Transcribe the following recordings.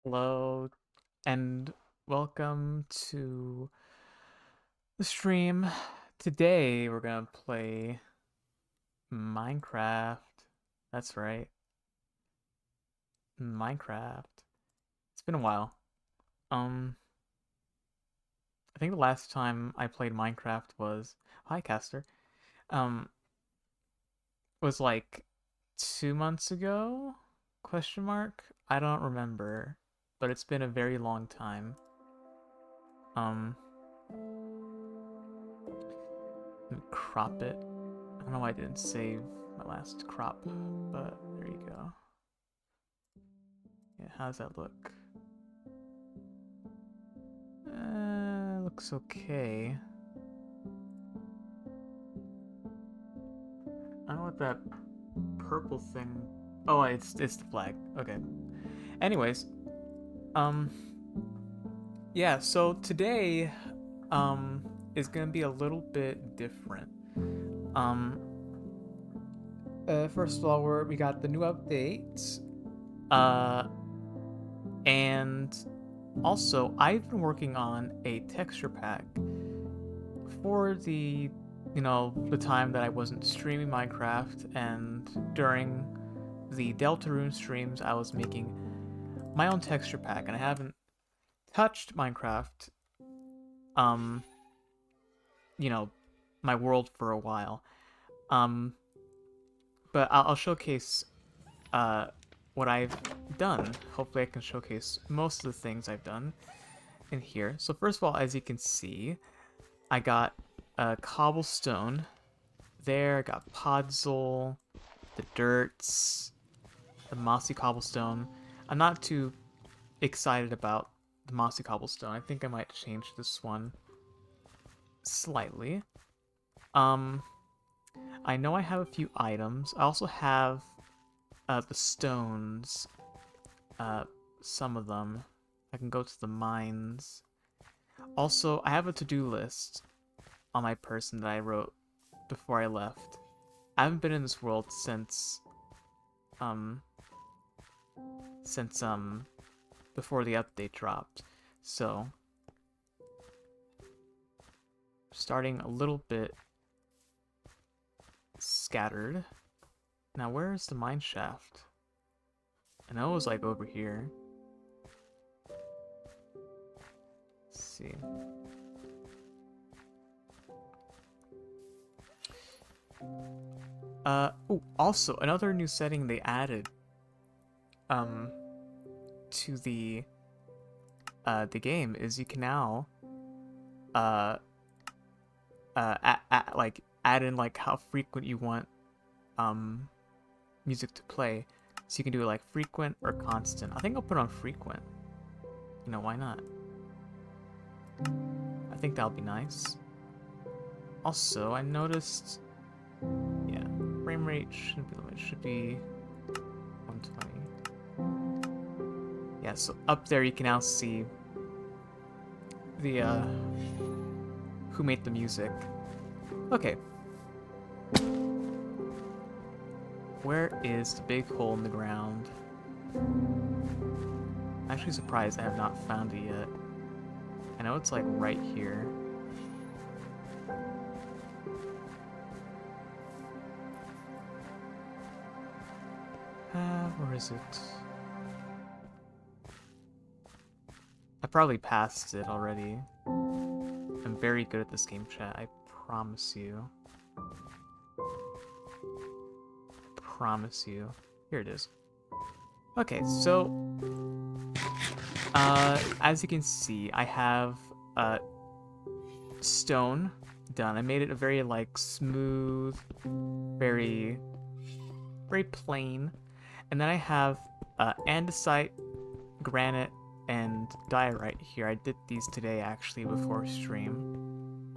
Hello and welcome to the stream. Today we're gonna play Minecraft. That's right, Minecraft. It's been a while. Um, I think the last time I played Minecraft was hi Caster. Um, was like 2 months ago? Question mark. I don't remember, but it's been a very long time. Um, Let me crop it. I don't know why I didn't save my last crop, but there you go. Yeah, how does that look? Looks okay. I don't know what that purple thing. Oh, it's the flag. Okay. Anyways, um, yeah. So today, um, is gonna be a little bit different. Um, First of all, we got the new updates. Uh, and also I've been working on a texture pack for the time that I wasn't streaming Minecraft, and during the Deltarune streams I was making my own texture pack, and I haven't touched Minecraft, um, you know, my world for a while. Um, but I'll showcase uh what I've done. Hopefully I can showcase most of the things I've done in here. So first of all, as you can see, I got cobblestone there. I got podzol, the dirts, the mossy cobblestone. I'm not too excited about the mossy cobblestone. I think I might change this one slightly. Um, I know I have a few items. I also have the stones. Uh, some of them. I can go to the mines. Also, I have a to-do list on my person that I wrote before I left. I haven't been in this world um since before the update dropped. So starting a little bit scattered. Now where is the mine shaft? I know it was like over here. Let's see. Oh, also another new setting they added um to the game is you can now uh like add in like how frequent you want um music to play. So you can do it like frequent or constant. I think I'll put on frequent. Why not? I think that'll be nice. Also, I noticed, yeah, frame rate shouldn't be limited. It should be 120. Yeah, so up there you can now see the who made the music. Okay. Where is the big hole in the ground? I'm actually surprised I have not found it yet. I know it's like right here. Where is it? I probably passed it already. I'm very good at this game, chat. I promise you. Promise you. Here it is. Okay, so as you can see, I have stone done. I made it a very like smooth, very plain, and then I have andesite, granite, and diorite here. I did these today actually before stream.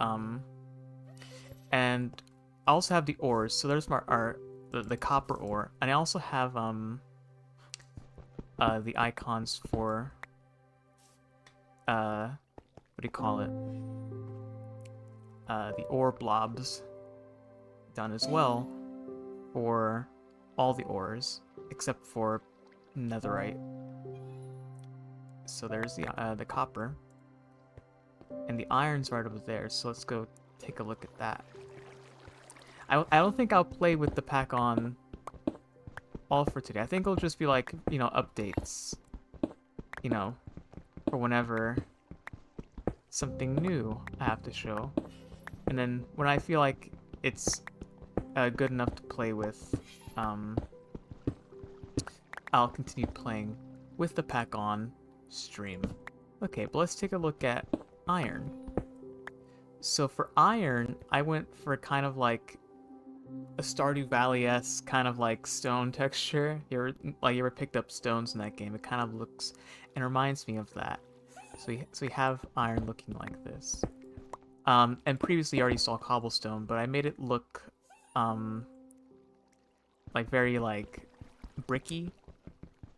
And I also have the ores. So there's the copper ore, and I also have the icons for what do you call it? The ore blobs done as well for all the ores except for netherite. So there's the copper. And the iron's right over there, so let's go take a look at that. I don't think I'll play with the pack on all for today. I think it'll just be like, updates. For whenever something new I have to show. And then when I feel like it's good enough to play with, I'll continue playing with the pack on stream. Okay, but let's take a look at iron. So for iron, I went for kind of like a Stardew Valley-esque kind of like stone texture. You ever picked up stones in that game? It kind of looks and reminds me of that. So we have iron looking like this. And previously you already saw cobblestone, but I made it look like very like bricky.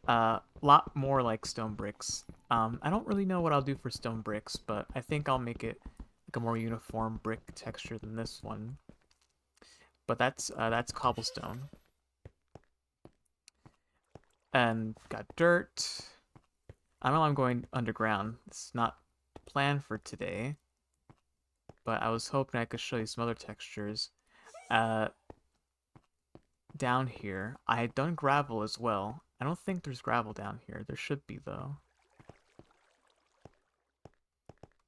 Lot more like stone bricks. I don't really know what I'll do for stone bricks, but I think I'll make it like a more uniform brick texture than this one. But that's cobblestone. And got dirt. I know I'm going underground. It's not planned for today, but I was hoping I could show you some other textures. Down here, I had done gravel as well. I don't think there's gravel down here. There should be though.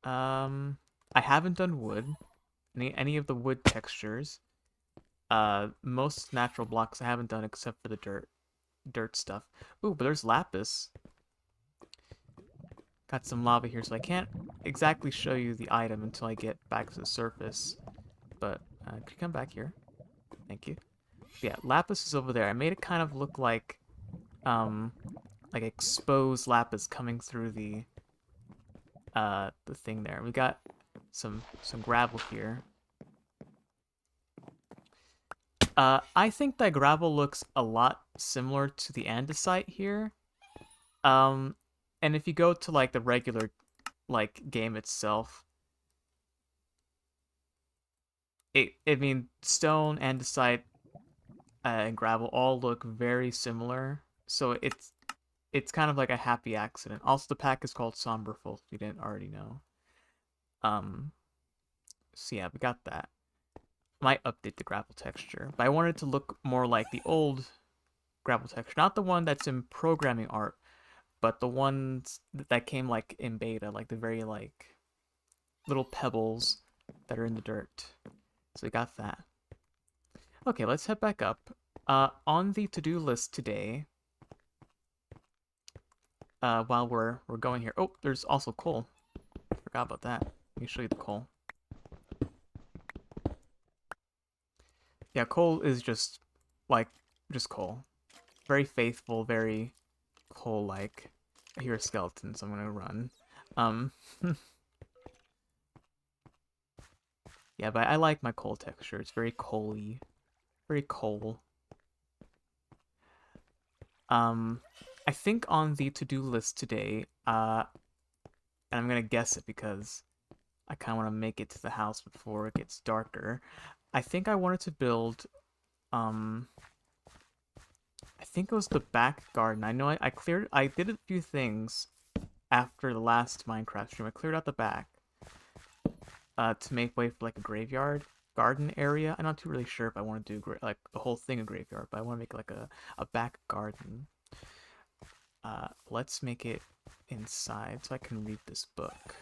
I haven't done wood. Any of the wood textures. Most natural blocks I haven't done except for the dirt stuff. Ooh, but there's lapis. Got some lava here, so I can't exactly show you the item until I get back to the surface. But could you come back here? Thank you. Yeah, lapis is over there. I made it kind of look like exposed lapis coming through the thing there. We got some gravel here. I think that gravel looks a lot similar to the andesite here. And if you go to like the regular like game itself, I mean stone, andesite, and gravel all look very similar. So it's kind of like a happy accident. Also, the pack is called Somberful, if you didn't already know. So yeah, we got that. Might update the gravel texture, but I wanted it to look more like the old gravel texture, not the one that's in programming art, but the ones that came like in beta, like the very like little pebbles that are in the dirt. So we got that. Okay, let's head back up. On the to-do list today, while we're going here. Oh, there's also coal. Forgot about that. Let me show you the coal. Yeah, coal is just coal. Very faithful, very coal-like. I hear a skeleton, so I'm gonna run. Yeah, but I like my coal texture. It's very coal-y. Very coal. I think on the to-do list today, and I'm gonna guess it because I kind of want to make it to the house before it gets darker. I think I wanted to build, I think it was the back garden. I know I did a few things after the last Minecraft stream. I cleared out the back, to make way for like a graveyard garden area. I'm not too really sure if I want to do like the whole thing a graveyard, but I want to make like a back garden. Let's make it inside so I can read this book.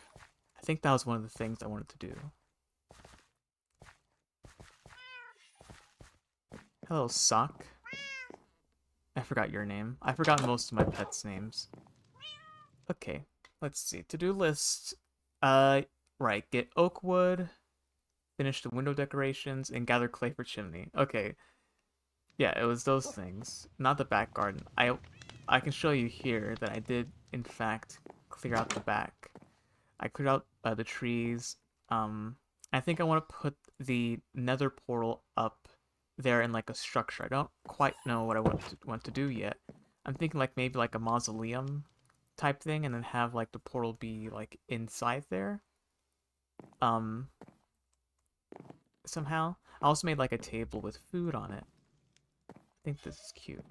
I think that was one of the things I wanted to do. Hello, Sock. I forgot your name. I forgot most of my pets' names. Okay, let's see. To-do list. Right. Get oak wood, finish the window decorations, and gather clay for chimney. Okay. Yeah, it was those things. Not the back garden. I can show you here that I did, in fact, clear out the back. I cleared out the trees. I think I want to put the nether portal up there in like a structure. I don't quite know what I want to do yet. I'm thinking like maybe like a mausoleum type thing, and then have like the portal be like inside there. Somehow. I also made like a table with food on it. I think this is cute.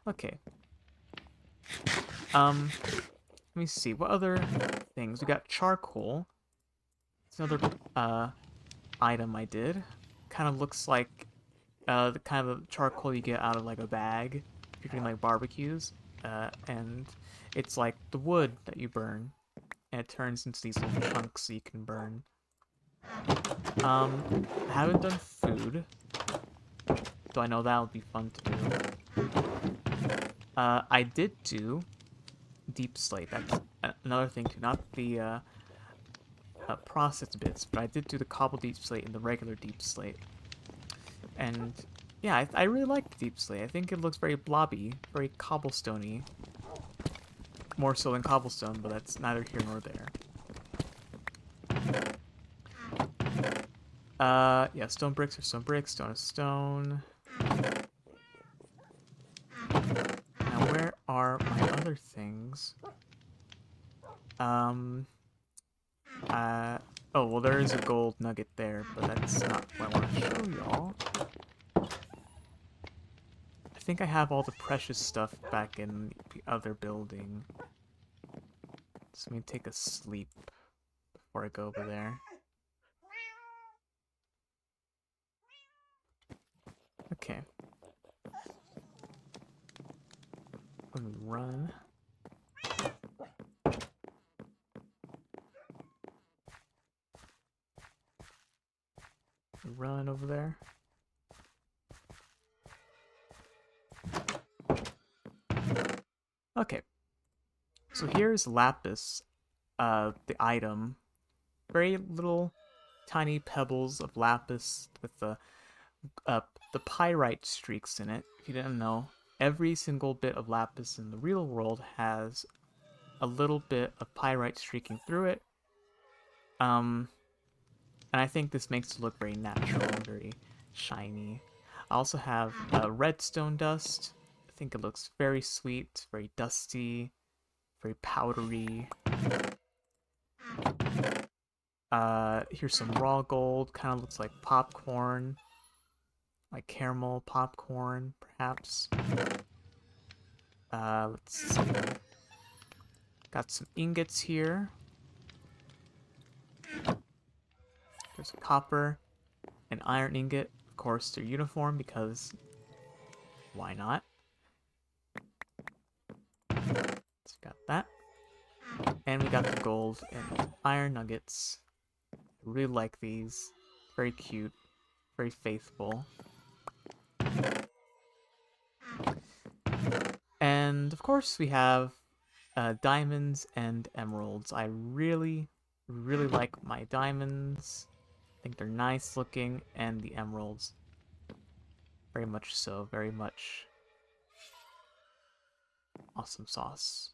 Okay. Let me see, what other things? We got charcoal. It's another item I did. Kind of looks like the kind of charcoal you get out of like a bag if you're doing like barbecues. And it's like the wood that you burn, and it turns into these little chunks so you can burn. I haven't done food, though I know that would be fun to do. I did do deep slate. That's another thing too, not the processed bits, but I did do the cobble deep slate and the regular deep slate. And yeah, I really like the deep slate. I think it looks very blobby, very cobblestoney. More so than cobblestone, but that's neither here nor there. Yeah, stone bricks are stone bricks, stone is stone. Now, where are my other things? Oh, well, there is a gold nugget there, but that's not what I want to show y'all. I think I have all the precious stuff back in the other building. So let me take a sleep before I go over there. Okay. Let me run. Run over there. Okay. So here's lapis, the item. Very little tiny pebbles of lapis with the pyrite streaks in it. If you didn't know, every single bit of lapis in the real world has a little bit of pyrite streaking through it. And I think this makes it look very natural and very shiny. I also have redstone dust. I think it looks very sweet, very dusty, very powdery. Here's some raw gold. Kind of looks like popcorn, like caramel popcorn, perhaps. Let's see. Got some ingots here. There's a copper, an iron ingot. Of course, they're uniform because why not? So got that. And we got the gold and iron nuggets. I really like these. Very cute. Very faithful. And of course we have diamonds and emeralds. I really, really like my diamonds. I think they're nice looking, and the emeralds. Very much so. Very much awesome sauce.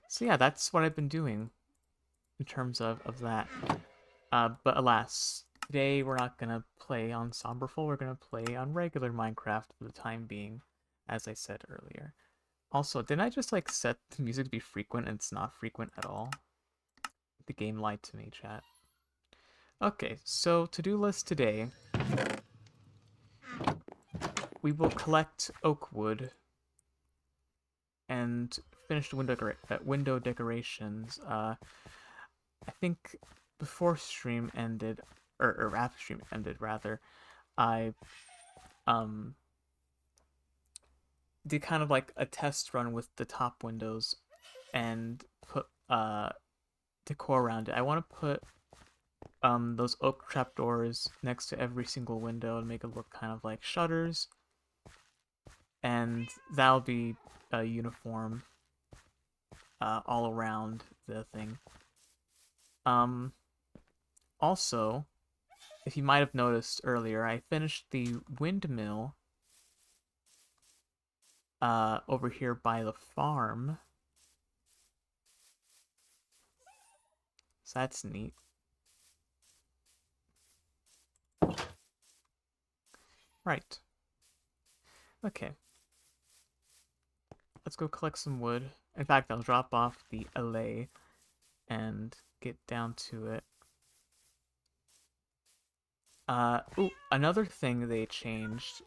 So yeah, that's what I've been doing in terms of that. But alas, today we're not gonna play on Somberful, we're gonna play on regular Minecraft for the time being, as I said earlier. Also, didn't I just like set the music to be frequent and it's not frequent at all? The game lied to me, chat. Okay, so to-do list today, we will collect oak wood and finish the window decorations. I think before stream ended, or after stream ended rather, I did kind of like a test run with the top windows and put decor around it. I want to put those oak trapdoors next to every single window and make it look kind of like shutters, and that'll be a uniform all around the thing. Also, if you might have noticed earlier, I finished the windmill over here by the farm. So that's neat. Right. Okay. Let's go collect some wood. In fact, I'll drop off the LA and get down to it. Ooh, another thing they changed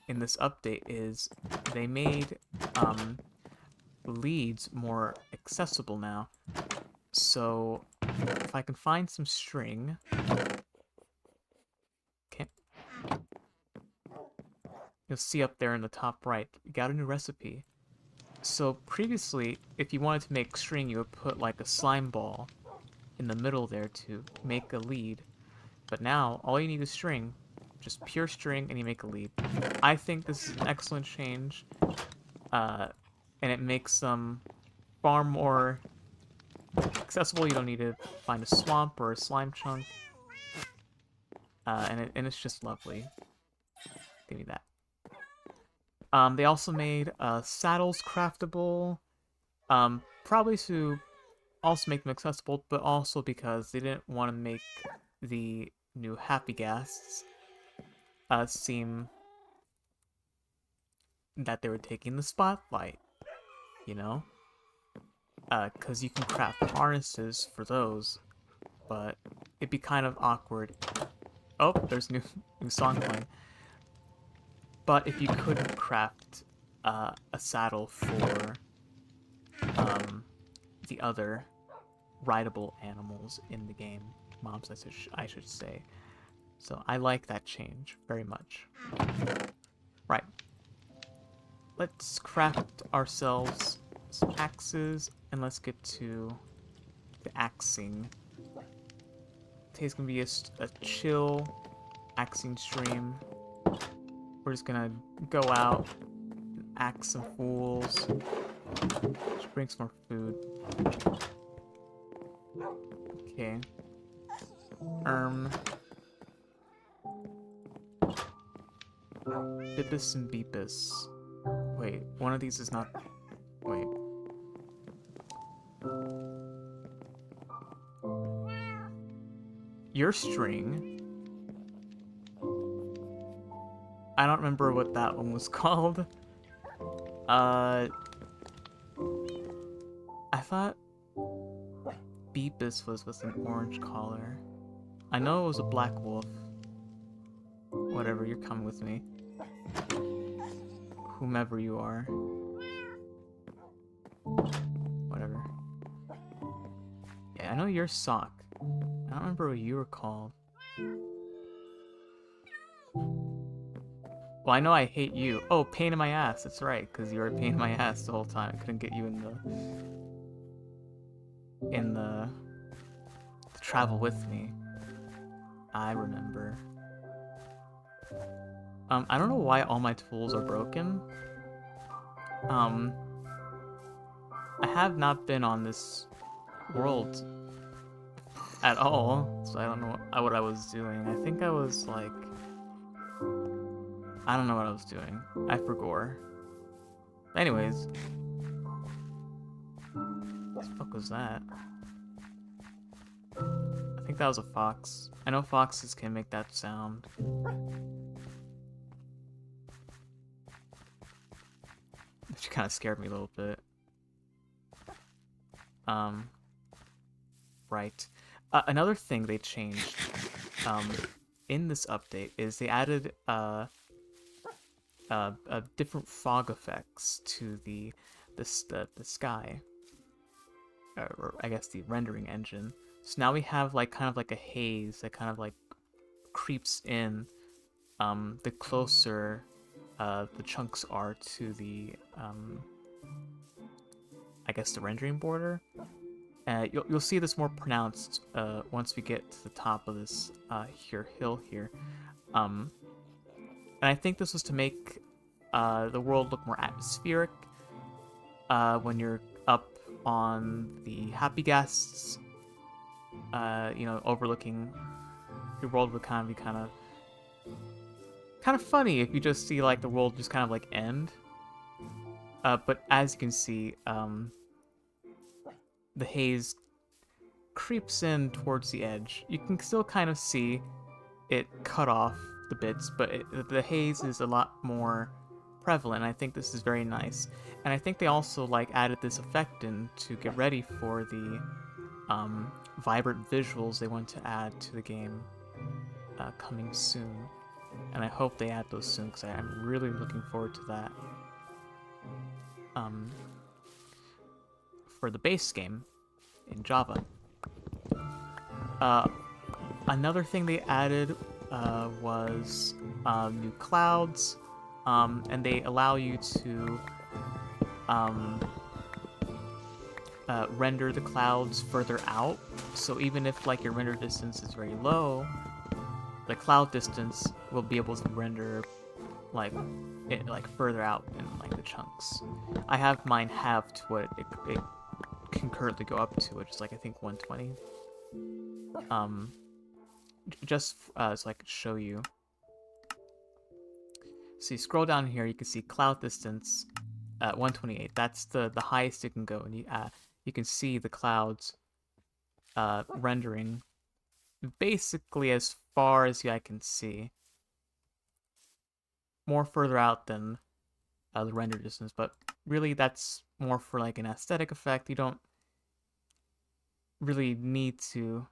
in this update is they made leads more accessible now. So if I can find some string, okay, you'll see up there in the top right, you got a new recipe. So previously, if you wanted to make string, you would put like a slime ball in the middle there to make a lead. But now, all you need is string. Just pure string, and you make a lead. I think this is an excellent change. And it makes them far more accessible. You don't need to find a swamp or a slime chunk. And it's just lovely. Give me that. They also made saddles craftable. Probably to also make them accessible, but also because they didn't want to make the new Happy Ghasts seem that they were taking the spotlight, you know? Because you can craft harnesses for those, but it'd be kind of awkward. Oh, there's new song playing. But if you couldn't craft a saddle for the other rideable animals in the game, mobs I should say. So I like that change very much. Right. Let's craft ourselves some axes, and let's get to the axing. Today's gonna be a chill axing stream. We're just gonna go out and axe some fools. Just bring some more food. Okay. Bibus and Beepus. Wait, one of these is not... Wait. Your string... I don't remember what that one was called. I thought Beepus was with an orange collar. I know it was a black wolf. Whatever, you're coming with me. Whomever you are. Whatever. Yeah, I know you're Sock. I don't remember what you were called. Well, I know I hate you. Oh, pain in my ass. That's right, because you were a pain in my ass the whole time. I couldn't get you in the to travel with me. I remember. I don't know why all my tools are broken. I have not been on this world at all, so I don't know what I was doing. I think I was like... I don't know what I was doing. I forgot. Anyways. What the fuck was that? I think that was a fox. I know foxes can make that sound. Which kind of scared me a little bit. Right. Another thing they changed in this update is they added different fog effects to the sky, or I guess the rendering engine. So now we have like kind of like a haze that kind of like creeps in the closer the chunks are to the I guess the rendering border. You'll see this more pronounced once we get to the top of this hill here. And I think this was to make the world look more atmospheric when you're up on the Happy Ghasts. Overlooking your world would kind of be kind of funny if you just see like the world just kind of like end. But as you can see, the haze creeps in towards the edge. You can still kind of see it cut off the bits, but the haze is a lot more prevalent. I think this is very nice, and I think they also like added this effect in to get ready for the vibrant visuals they want to add to the game coming soon. and I hope they add those soon because I'm really looking forward to that. For the base game in Java. Another thing they added was new clouds, and they allow you to render the clouds further out. So even if like your render distance is very low, the cloud distance will be able to render like it like further out in like the chunks. I have mine halved to what it can currently go up to, which is like I think 120. Just so I could show you. So you scroll down here, you can see cloud distance at 128. That's the highest it can go, and you can see the clouds rendering basically as far as I can see. More further out than the render distance, but really that's more for like an aesthetic effect. You don't really need to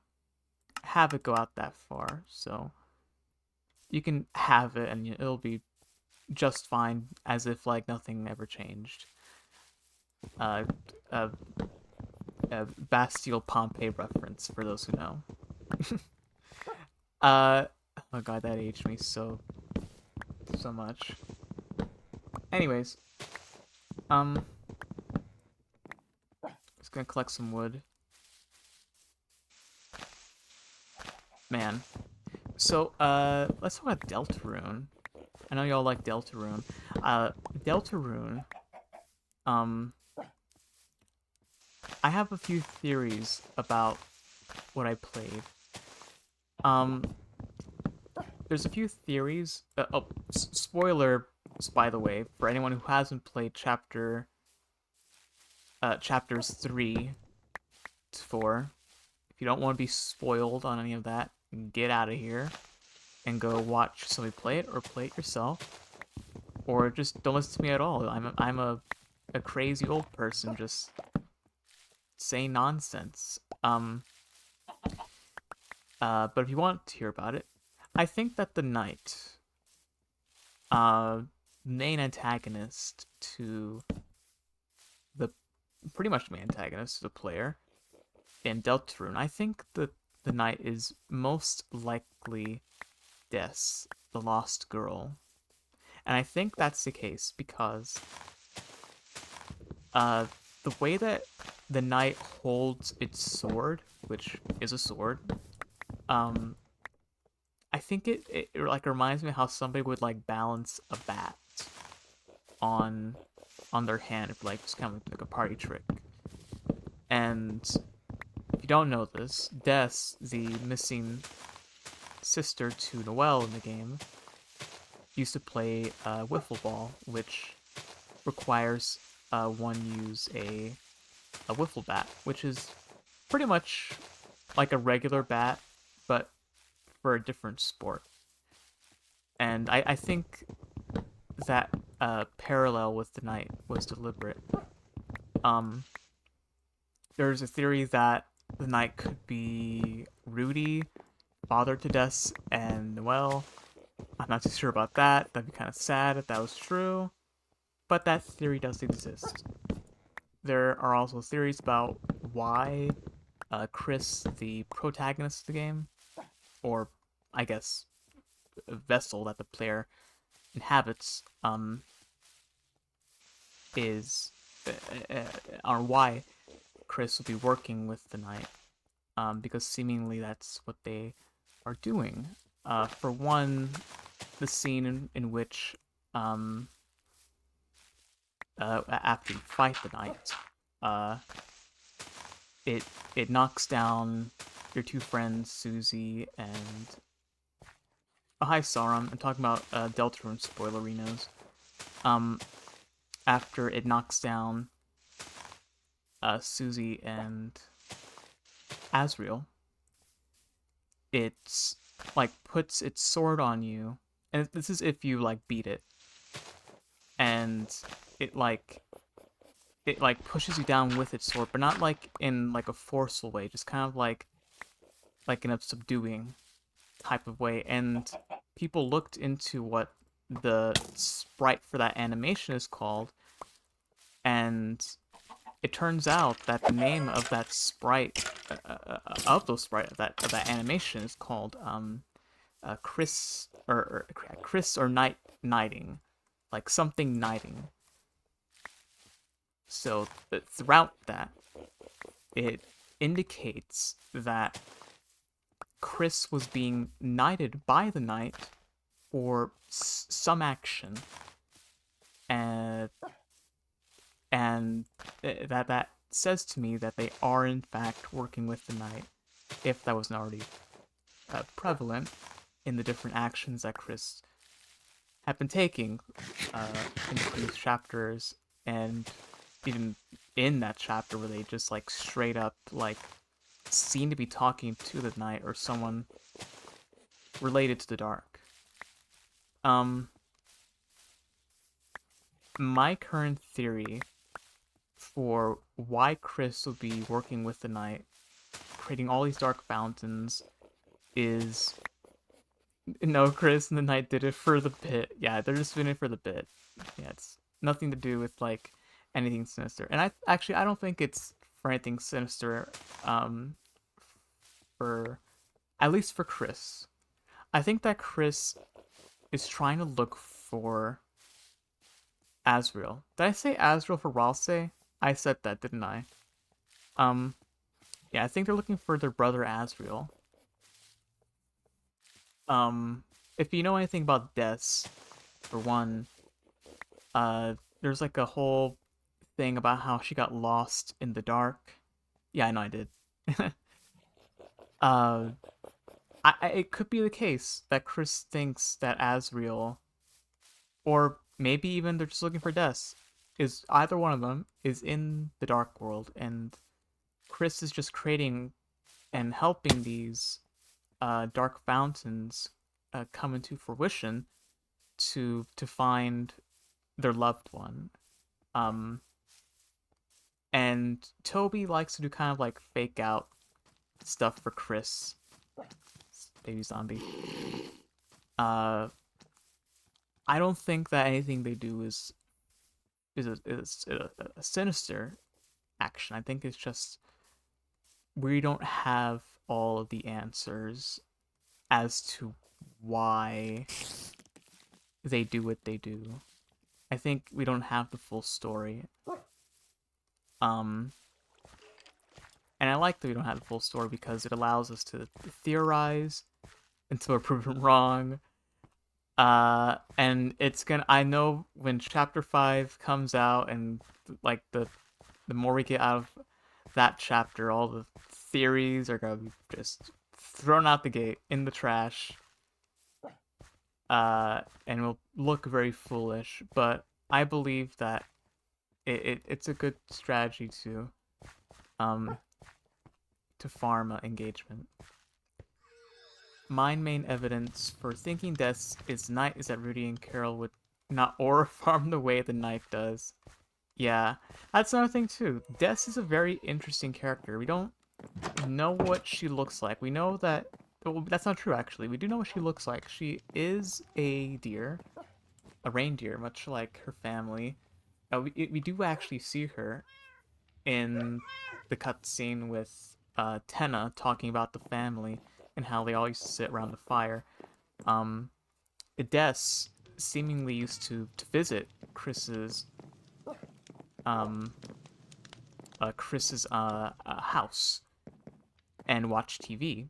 have it go out that far, so you can have it and it'll be just fine, as if like nothing ever changed. Bastille Pompeii reference for those who know. Oh god, that aged me so much. Anyways, just gonna collect some wood. Man. So, let's talk about Deltarune. I know y'all like Deltarune. Deltarune, I have a few theories about what I played. There's a few theories. Spoilers, by the way, for anyone who hasn't played chapters 3 to 4. If you don't want to be spoiled on any of that, get out of here and go watch somebody play it, or play it yourself, or just don't listen to me at all. I'm a crazy old person just saying nonsense. But if you want to hear about it, I think that the knight, main antagonist to the pretty much main antagonist to the player in Deltarune, I think that the knight is most likely Des, the lost girl. And I think that's the case because the way that the knight holds its sword, which is a sword, I think it like reminds me of how somebody would like balance a bat on their hand, if like just kind of like a party trick. And if you don't know this, Des, the missing sister to Noelle in the game, used to play wiffle ball, which requires one use a wiffle bat, which is pretty much like a regular bat, but for a different sport. And I think that parallel with the knight was deliberate. There's a theory that the knight could be Rudy, father to Des and Noelle. I'm not too sure about that. That'd be kind of sad if that was true. But that theory does exist. There are also theories about why Chris, the protagonist of the game, or I guess a vessel that the player inhabits, is or why Chris will be working with the knight, because seemingly that's what they are doing. For one, the scene in which after you fight the knight, it knocks down your two friends, Susie and... Oh, hi, Sauron. I'm talking about Deltarune spoilerinos. After it knocks down Susie and Asriel, it's like puts its sword on you, and this is if you like beat it, and it pushes you down with its sword, but not like in like a forceful way, just kind of like in a subduing type of way. And people looked into what the sprite for that animation is called, and it turns out that the name of that sprite, of that animation is called Chris Chris or Knighting, like something knighting. So throughout that, it indicates that Chris was being knighted by the knight for some action, and and that says to me that they are in fact working with the knight, if that wasn't already prevalent in the different actions that Chris had been taking in previous chapters, and even in that chapter where they just like straight up like seem to be talking to the knight or someone related to the dark. My current theory for why Chris would be working with the knight, creating all these dark fountains, is no, Chris and the knight did it for the bit. Yeah, they're just doing it for the bit. Yeah, it's nothing to do with like anything sinister. And I don't think it's for anything sinister. For at least for Chris, I think that Chris is trying to look for Azrael. Did I say Azrael for Ralsei? I said that, didn't I? Um, yeah, I think they're looking for their brother Azrael. If you know anything about Des, for one, there's like a whole thing about how she got lost in the dark. Yeah, I know I did. uh, it could be the case that Chris thinks that Azrael, or maybe even they're just looking for Des, is either one of them is in the dark world, and Chris is just creating and helping these dark fountains come into fruition to find their loved one. And Toby likes to do kind of like fake out stuff for Chris. Baby zombie. I don't think that anything they do is a sinister action. I think it's just we don't have all of the answers as to why they do what they do. I think we don't have the full story. And I like that we don't have the full story because it allows us to theorize until we're proven wrong. And it's gonna. I know when Chapter 5 comes out, and like the more we get out of that chapter, all the theories are gonna be just thrown out the gate in the trash. And will look very foolish. But I believe that it's a good strategy to farm engagement. My main evidence for thinking Des is Knight is that Rudy and Carol would not aura farm the way the Knight does. Yeah, that's another thing too. Des is a very interesting character. We don't know what she looks like. We know that... Well, that's not true, actually. We do know what she looks like. She is a deer. A reindeer, much like her family. We do actually see her in the cutscene with Tenna talking about the family and how they all used to sit around the fire. Des seemingly used to visit Chris's house and watch TV.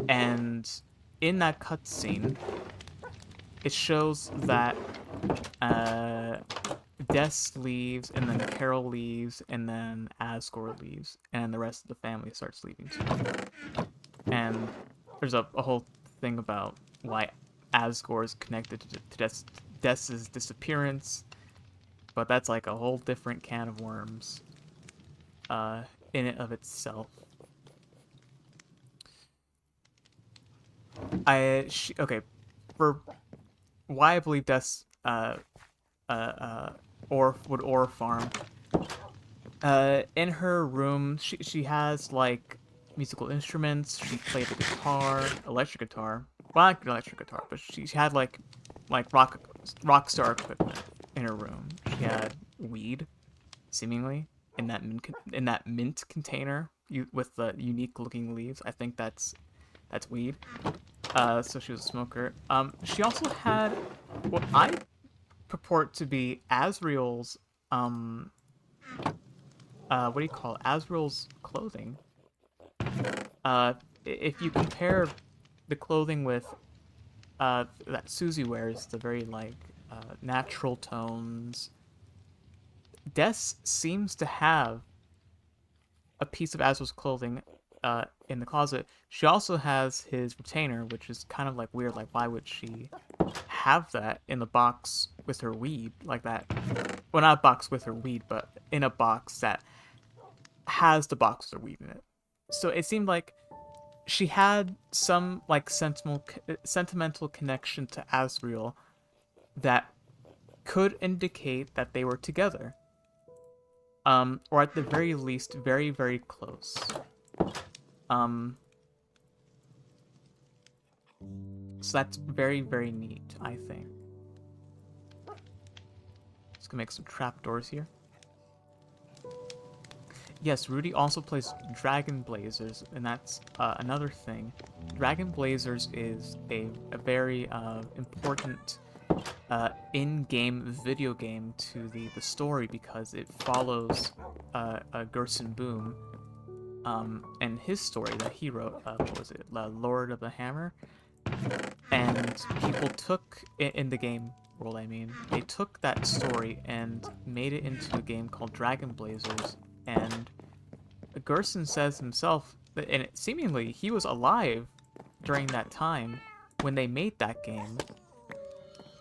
And in that cutscene, it shows that Des leaves, and then Carol leaves, and then Asgore leaves, and the rest of the family starts leaving too. And there's a whole thing about why Asgore is connected to Des's disappearance, but that's like a whole different can of worms in and of itself. Okay, for why I believe Des would aura farm. In her room, she has like musical instruments. She played the guitar, electric guitar. Well, not electric guitar, but she had like rock star equipment in her room. She had weed, seemingly in that mint container with the unique looking leaves. I think that's weed. So she was a smoker. She also had what I purport to be Asriel's what do you call it? Asriel's clothing. If you compare the clothing with that Susie wears, the very like natural tones, Des seems to have a piece of Asriel's clothing in the closet. She also has his retainer, which is kind of like weird. Like, why would she have that in the box with her weed like that? Well, not a box with her weed, but in a box that has the box with her weed in it. So it seemed like she had some like sentimental connection to Asriel that could indicate that they were together. Or at the very least, very, very close. So that's very, very neat, I think. Just gonna make some trapdoors here. Yes, Rudy also plays Dragon Blazers, and that's another thing. Dragon Blazers is a very important in-game video game to the story because it follows Gerson Boom and his story that he wrote. What was it? Lord of the Hammer. And people took in the game world. I mean, they took that story and made it into a game called Dragon Blazers. And Gerson says himself that, and seemingly he was alive during that time when they made that game.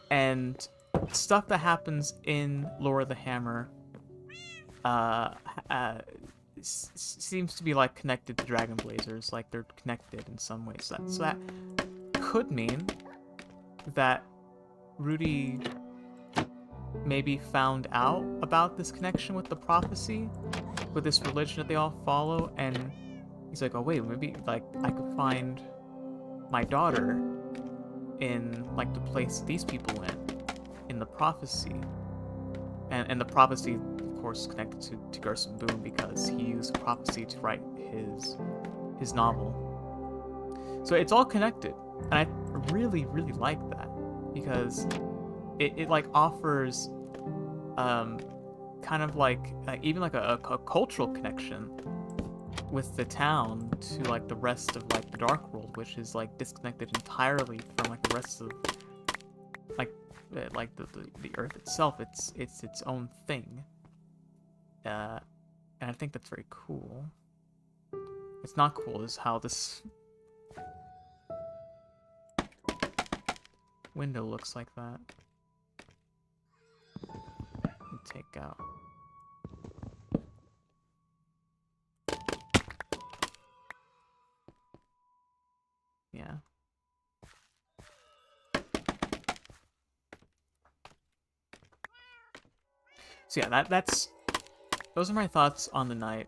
And stuff that happens in Lord of the Hammer seems to be like connected to Dragon Blazers, like they're connected in some ways. So that could mean that Rudy maybe found out about this connection with the prophecy, with this religion that they all follow, and he's like, oh wait, maybe like I could find my daughter in like the place these people went in the prophecy. And the prophecy, of course, is connected to Gerson Boom because he used prophecy to write his novel. So it's all connected, and I really, really like that because it like offers kind of like even like a cultural connection with the town to like the rest of like the Dark World, which is like disconnected entirely from like the rest of like the Earth itself. It's its own thing, and I think that's very cool. It's not cool is how this window looks like that. Take out. Yeah. So yeah, that's those are my thoughts on the night.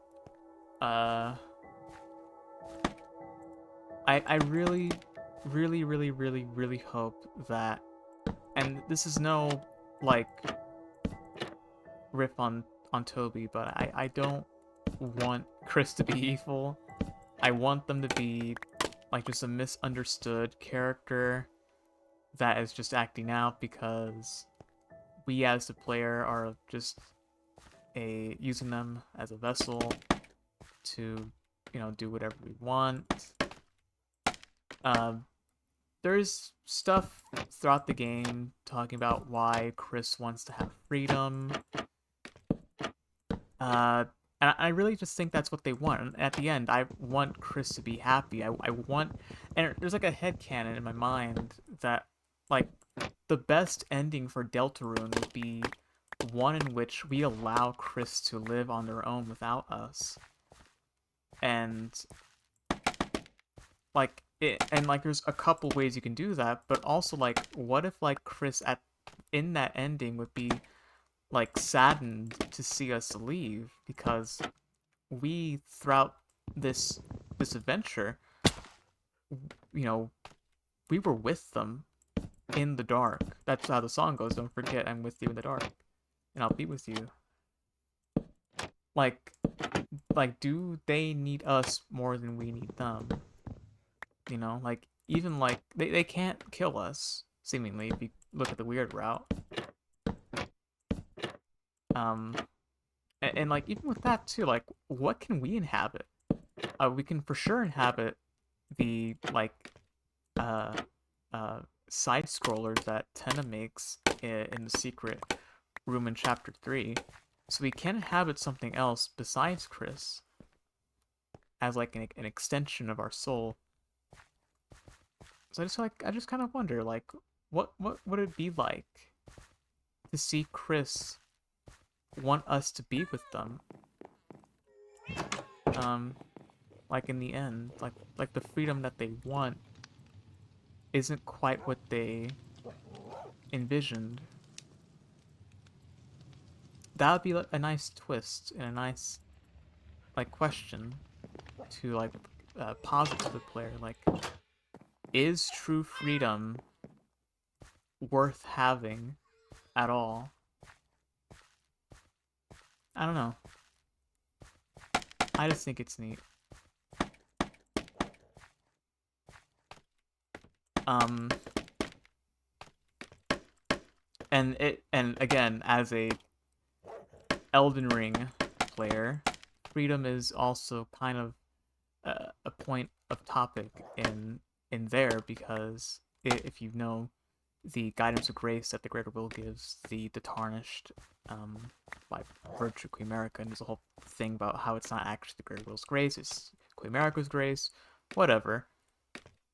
I really, really, really, really, really hope that, and this is no like riff on Toby, but I don't want Chris to be evil. I want them to be like just a misunderstood character that is just acting out because we as the player are just using them as a vessel to, you know, do whatever we want. There's stuff throughout the game talking about why Chris wants to have freedom. And I really just think that's what they want. And at the end, I want Chris to be happy. I want... And there's like a headcanon in my mind that, like, the best ending for Deltarune would be one in which we allow Chris to live on their own without us. And, like, there's a couple ways you can do that, but also, like, what if, like, Chris in that ending would be like saddened to see us leave because we throughout this this adventure, you know, we were with them in the dark. That's how the song goes. Don't forget, I'm with you in the dark, and I'll be with you. Like, do they need us more than we need them? You know, like even like they can't kill us seemingly if you look at the weird route. Um, and like even with that too, like what can we inhabit? We can for sure inhabit the like uh side scrollers that Tenna makes in the secret room in chapter 3. So we can inhabit something else besides Chris as like an extension of our soul. So I just kind of wonder like what would it be like to see Chris want us to be with them? Um like in the end, like the freedom that they want isn't quite what they envisioned. That would be like a nice twist and a nice like question to like posit to the player. Like, is true freedom worth having at all? I don't know. I just think it's neat. Um, and again, as a Elden Ring player, freedom is also kind of a point of topic in there because if you know the guidance of grace that the Greater Will gives the tarnished by virtue of Queen America, and there's a whole thing about how it's not actually the Greater Will's grace, it's Queen America's grace, whatever.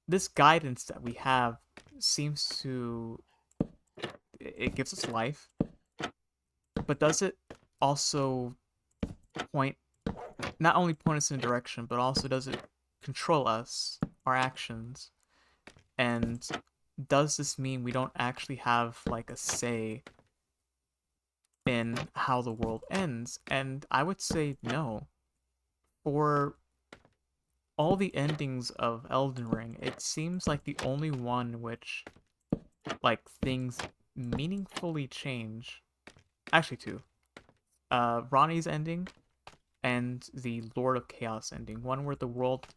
This guidance that we have seems to it gives us life, but does it also point not only point us in a direction, but also does it control us, our actions? And does this mean we don't actually have like a say in how the world ends? And I would say no. For all the endings of Elden Ring, it seems like the only one in which like things meaningfully change. Actually, two. Ronnie's ending and the Lord of Chaos ending. One where the world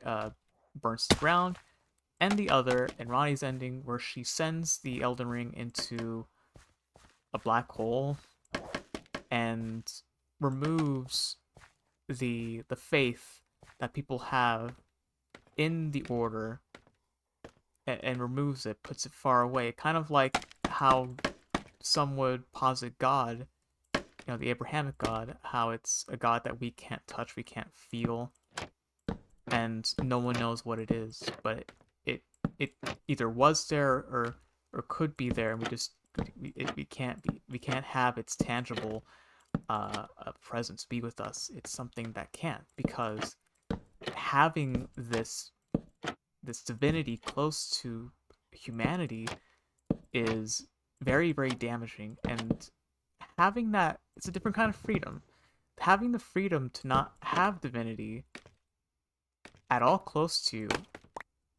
burns to the ground, and the other in Ronnie's ending where she sends the Elden Ring into a black hole and removes the faith that people have in the order and removes it, puts it far away, kind of like how some would posit God, you know, the Abrahamic God, how it's a God that we can't touch, we can't feel, and no one knows what it is, but it either was there or could be there, and we can't have its tangible presence be with us. It's something that can't, because having this divinity close to humanity is very, very damaging, and having that, it's a different kind of freedom. Having the freedom to not have divinity at all close to you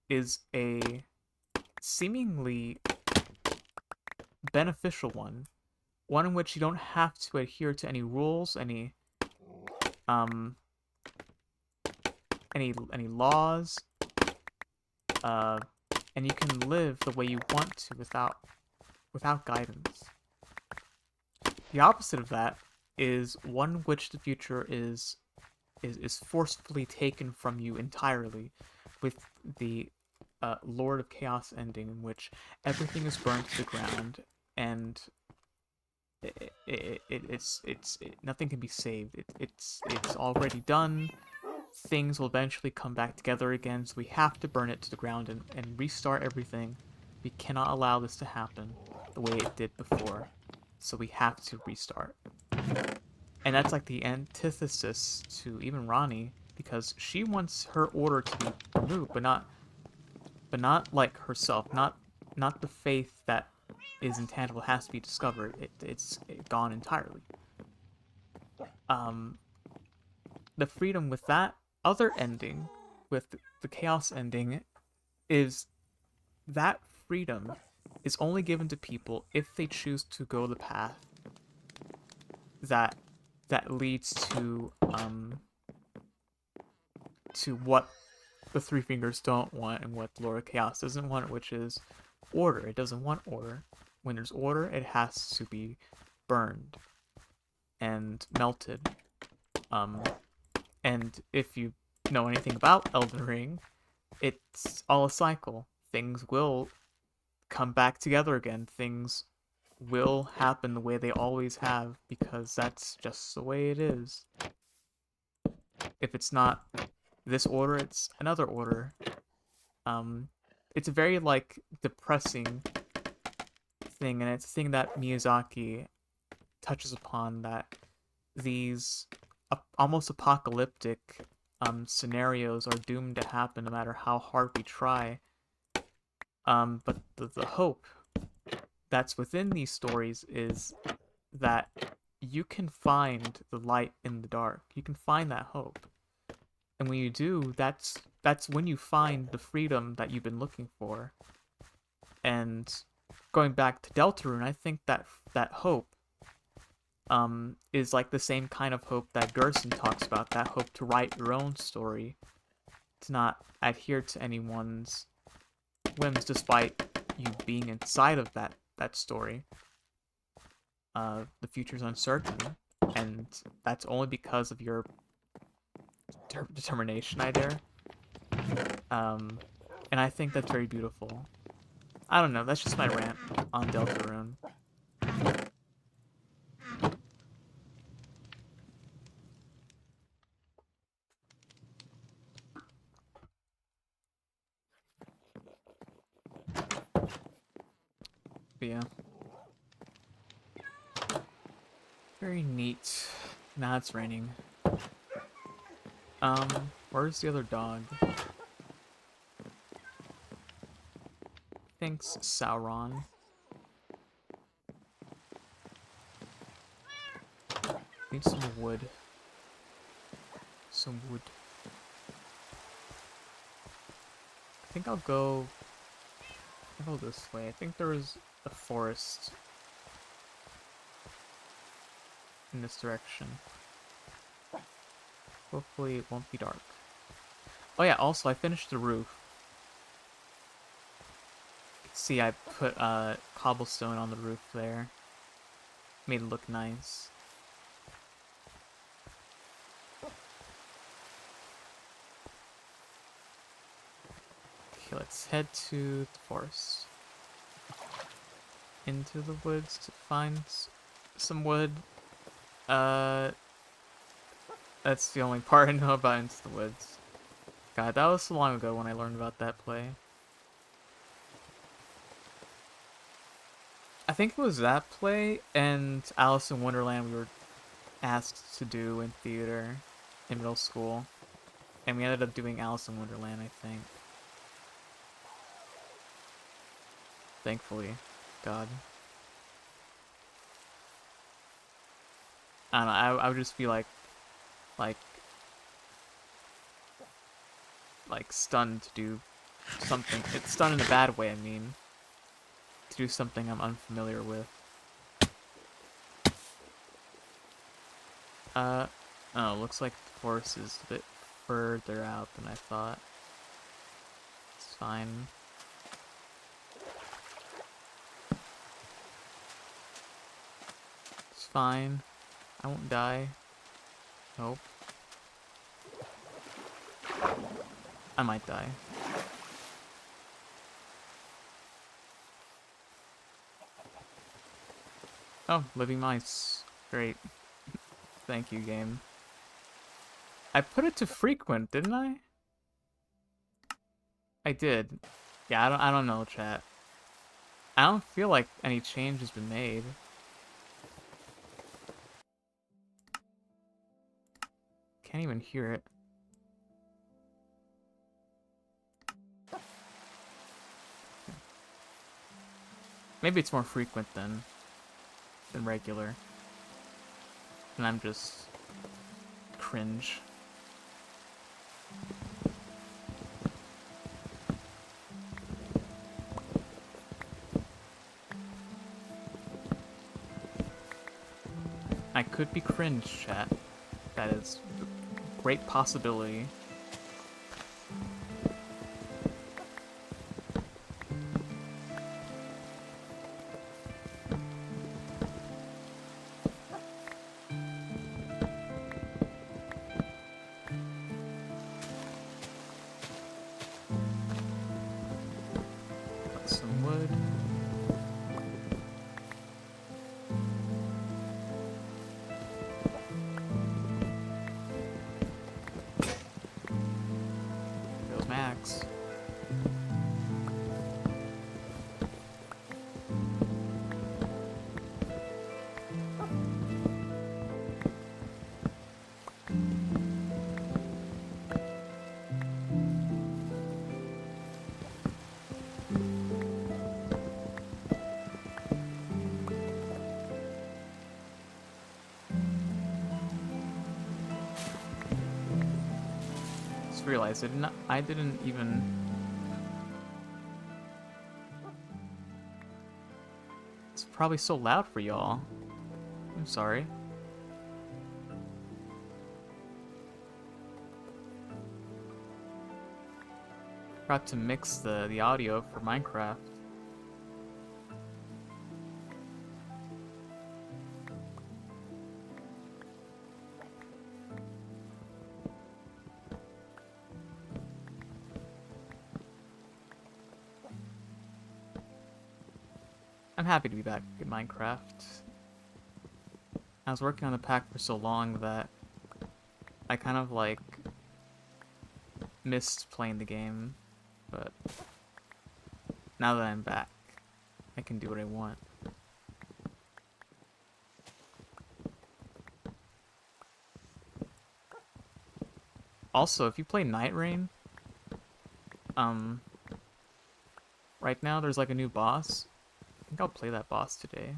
is a seemingly beneficial one in which you don't have to adhere to any rules, um any laws, uh, and you can live the way you want to without guidance. The opposite of that is one in which the future is forcefully taken from you entirely, with the Lord of Chaos ending, in which everything is burned to the ground and nothing can be saved. It's already done. Things will eventually come back together again, so we have to burn it to the ground and restart everything. We cannot allow this to happen the way it did before, so we have to restart. And that's like the antithesis to even Ronnie, because she wants her order to be removed, but not like herself, not the faith that is intangible has to be discovered. It's gone entirely. The freedom with that other ending with the chaos ending is that freedom is only given to people if they choose to go the path that leads to what the Three Fingers don't want and what Lord of Chaos doesn't want, which is order. It doesn't want order. When there's order, it has to be burned and melted. And if you know anything about Elden Ring, it's all a cycle. Things will come back together again. Things will happen the way they always have because that's just the way it is. If it's not this order, it's another order. It's a very like depressing thing, and it's a thing that Miyazaki touches upon, that these almost apocalyptic scenarios are doomed to happen no matter how hard we try. But the hope that's within these stories is that you can find the light in the dark. You can find that hope. And when you do, that's when you find the freedom that you've been looking for. And going back to Deltarune, I think that hope is like the same kind of hope that Gerson talks about, that hope to write your own story, to not adhere to anyone's whims despite you being inside of that story. The future's uncertain, and that's only because of your determination, I dare. And I think that's very beautiful. I don't know, that's just my rant on Deltarune. But yeah. Very neat. Now it's raining. Where's the other dog? Thanks, Sauron. Need some wood. Some wood. I think I'll go this way. I think there is a forest in this direction. Hopefully it won't be dark. Oh yeah, also I finished the roof. See, I put cobblestone on the roof there. Made it look nice. Okay, let's head to the forest. Into the woods to find some wood. That's the only part I know about Into the Woods. God, that was so long ago when I learned about that play. I think it was that play and Alice in Wonderland we were asked to do in theater in middle school. And we ended up doing Alice in Wonderland, I think. Thankfully. God. I don't know, I would just be like stunned to do something. It's stunned in a bad way, I mean. To do something I'm unfamiliar with. Oh, looks like the forest is a bit further out than I thought. It's fine. It's fine. I won't die. Nope. I might die. Oh, living mice. Great. Thank you, game. I put it to frequent, didn't I? I did. Yeah, I don't know, chat. I don't feel like any change has been made. Can't even hear it. Maybe it's more frequent than regular. And I'm just cringe. I could be cringe, chat. That is a great possibility. Got some wood. Goes Max. Just realized I didn't even. It's probably so loud for y'all. I'm sorry. Forgot to mix the audio for Minecraft. I'm happy to be back in Minecraft. I was working on the pack for so long that I kind of like missed playing the game, but now that I'm back, I can do what I want. Also, if you play Night Rain, right now there's like a new boss. I think I'll play that boss today.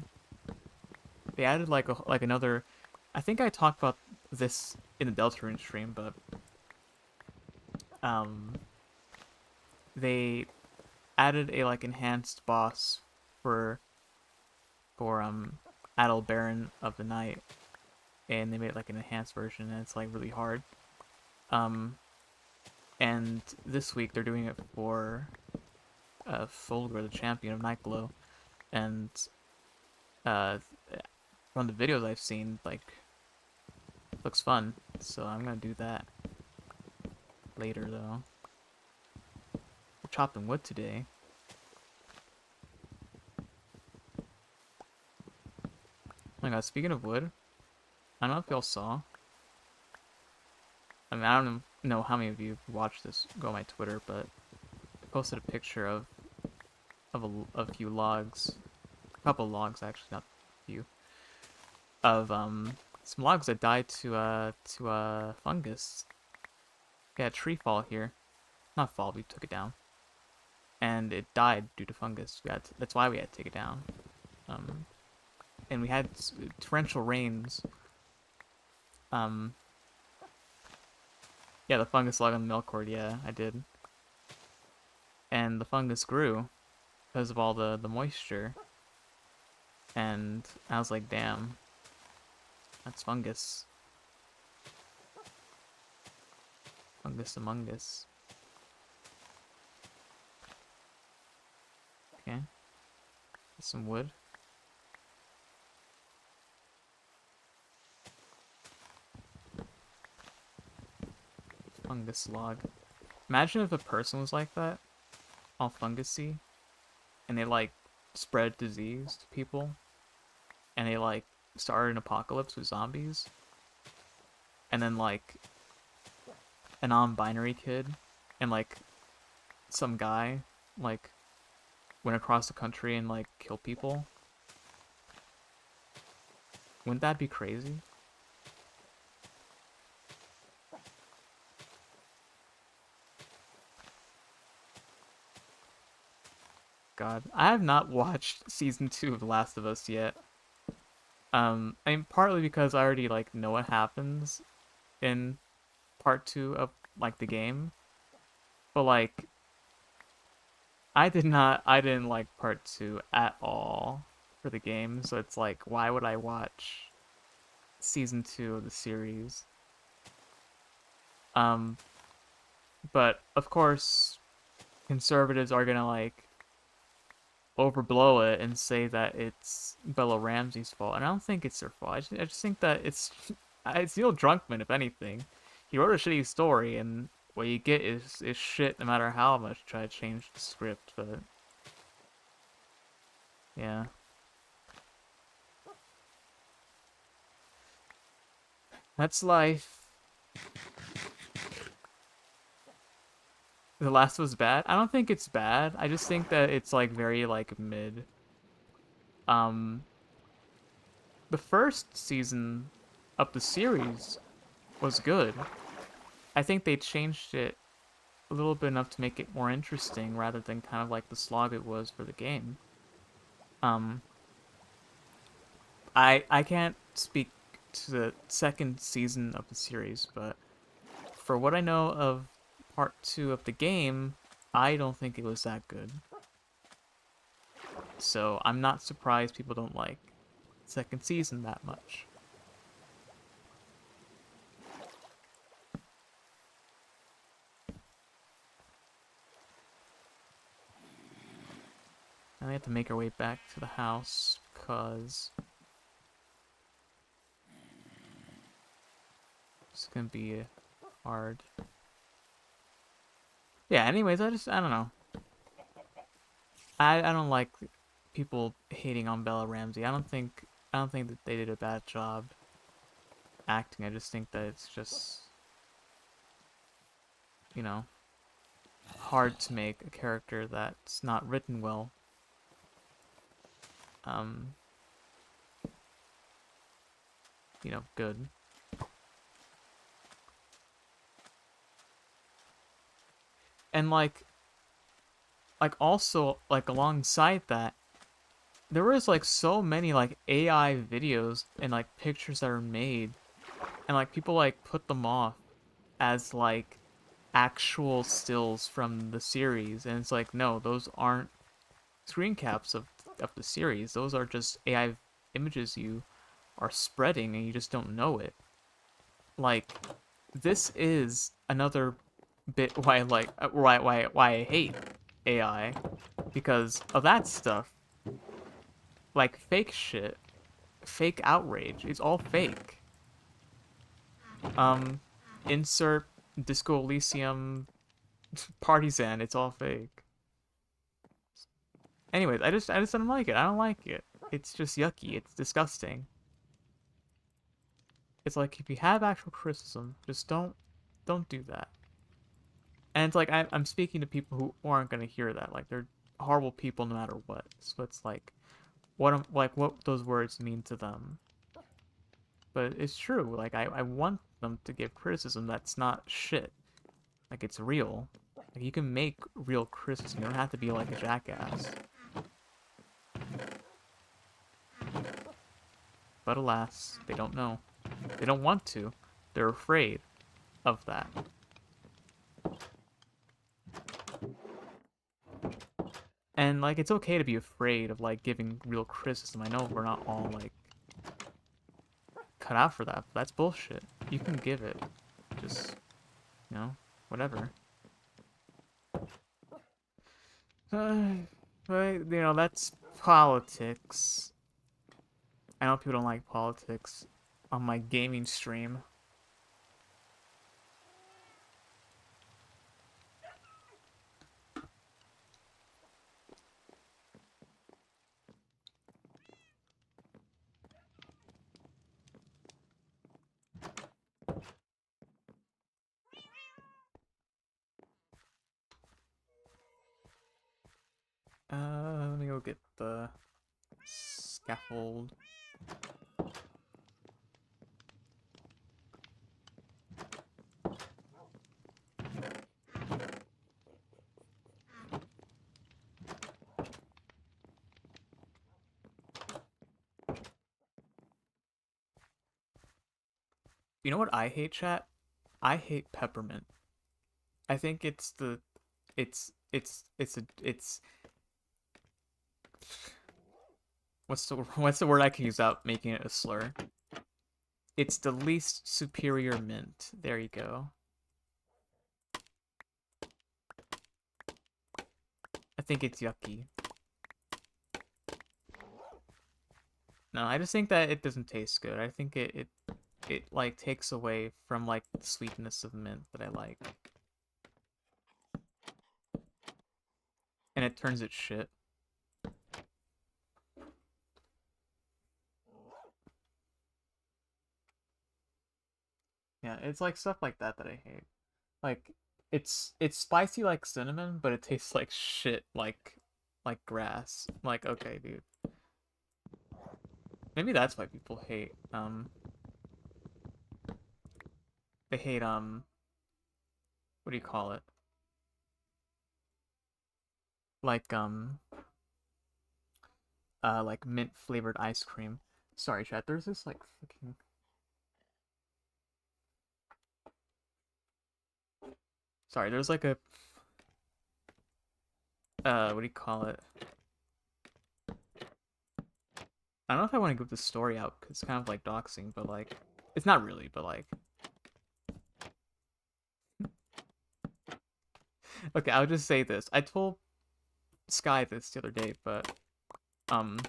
They added like another. I think I talked about this in the Deltarune stream, but they added a like enhanced boss for Adel Baron of the Night, and they made like an enhanced version, and it's like really hard. And this week they're doing it for Fulgur, the champion of Nightglow, and from the videos I've seen, like, looks fun. So I'm gonna do that later, though. We're chopping wood today. Oh my god, speaking of wood, I don't know if y'all saw. I mean, I don't know how many of you watched this go on my Twitter, but I posted a picture of a few logs, a couple logs actually, not a few, of some logs that died to fungus. We had a tree fall here, not fall, we took it down, and it died due to fungus. That's why we had to take it down. And we had torrential rains. Yeah, the fungus log on the milk cord, yeah, I did. And the fungus grew because of all the moisture. And I was like, damn, that's fungus. Fungus among us. Okay. Get some wood. Fungus log. Imagine if a person was like that, all fungusy, and they like spread disease to people, and they like started an apocalypse with zombies, and then like a non-binary kid and like some guy like went across the country and like killed people. Wouldn't that be crazy? God, I have not watched season 2 of The Last of Us yet. I mean, partly because I already like know what happens in part 2 of like the game, but like I didn't like part 2 at all for the game, so it's like, why would I watch season 2 of the series. Um, but of course, conservatives are gonna like overblow it and say that it's Bella Ramsey's fault, and I don't think it's their fault. I just think that it's Neil Druckmann, if anything. He wrote a shitty story, and what you get is shit, no matter how much you try to change the script. But yeah, that's life. The Last was bad. I don't think it's bad. I just think that it's like very like mid. Um, the first season of the series was good. I think they changed it a little bit enough to make it more interesting rather than kind of like the slog it was for the game. Um, I can't speak to the second season of the series, but for what I know of part 2 of the game, I don't think it was that good. So I'm not surprised people don't like second season that much. Now we have to make our way back to the house, because it's gonna be hard. Yeah, anyways, I don't know. I don't like people hating on Bella Ramsey. I don't think that they did a bad job acting. I just think that it's just, you know, hard to make a character that's not written well. Um, good. And like also like alongside that, there was like so many like AI videos and like pictures that are made, and like people like put them off as like actual stills from the series, and it's like, no, those aren't screen caps of the series. Those are just AI images you are spreading and you just don't know it. Like, this is another bit why I like why I hate AI, because of that stuff. Like fake shit, fake outrage. It's all fake. Um, insert Disco Elysium Partisan. It's all fake. Anyways, I just don't like it. I don't like it. It's just yucky. It's disgusting. It's like, if you have actual criticism, just don't do that. And it's like, I'm speaking to people who aren't gonna hear that. Like, they're horrible people no matter what. So it's like, what those words mean to them. But it's true. Like, I want them to give criticism that's not shit. Like, it's real. Like, you can make real criticism. You don't have to be like a jackass. But alas, they don't know. They don't want to. They're afraid of that. And like, it's okay to be afraid of like giving real criticism. I know we're not all like cut out for that, but that's bullshit. You can give it. Just, whatever. But, that's politics. I know people don't like politics on my gaming stream. Let me go get the scaffold. You know what I hate, chat? I hate peppermint. I think it's what's the word I can use without making it a slur? It's the least superior mint. There you go. I think it's yucky. No, I just think that it doesn't taste good. I think it like takes away from like the sweetness of mint that I like. And it turns it shit. Yeah, it's like stuff like that that I hate. Like it's spicy like cinnamon, but it tastes like shit like grass. I'm like, okay, dude. Maybe that's why people hate they hate what do you call it? Like like mint flavored ice cream. Sorry, chat, there's this like fucking sorry, there's like a what do you call it? I don't know if I want to give the story out because it's kind of like doxing, but like it's not really, but like okay, I'll just say this. I told Sky this the other day, but um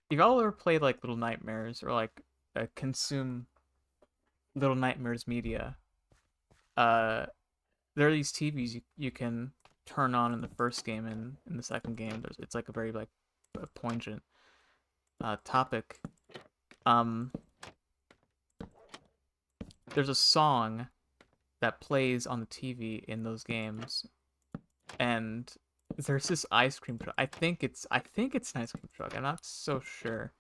if y'all ever played like Little Nightmares or like consume Little Nightmares media, uh there are these TVs you can turn on in the first game and in the second game. It's like a very like a poignant topic. Um, there's a song that plays on the TV in those games, and there's this ice cream truck. I think it's an ice cream truck. I'm not so sure,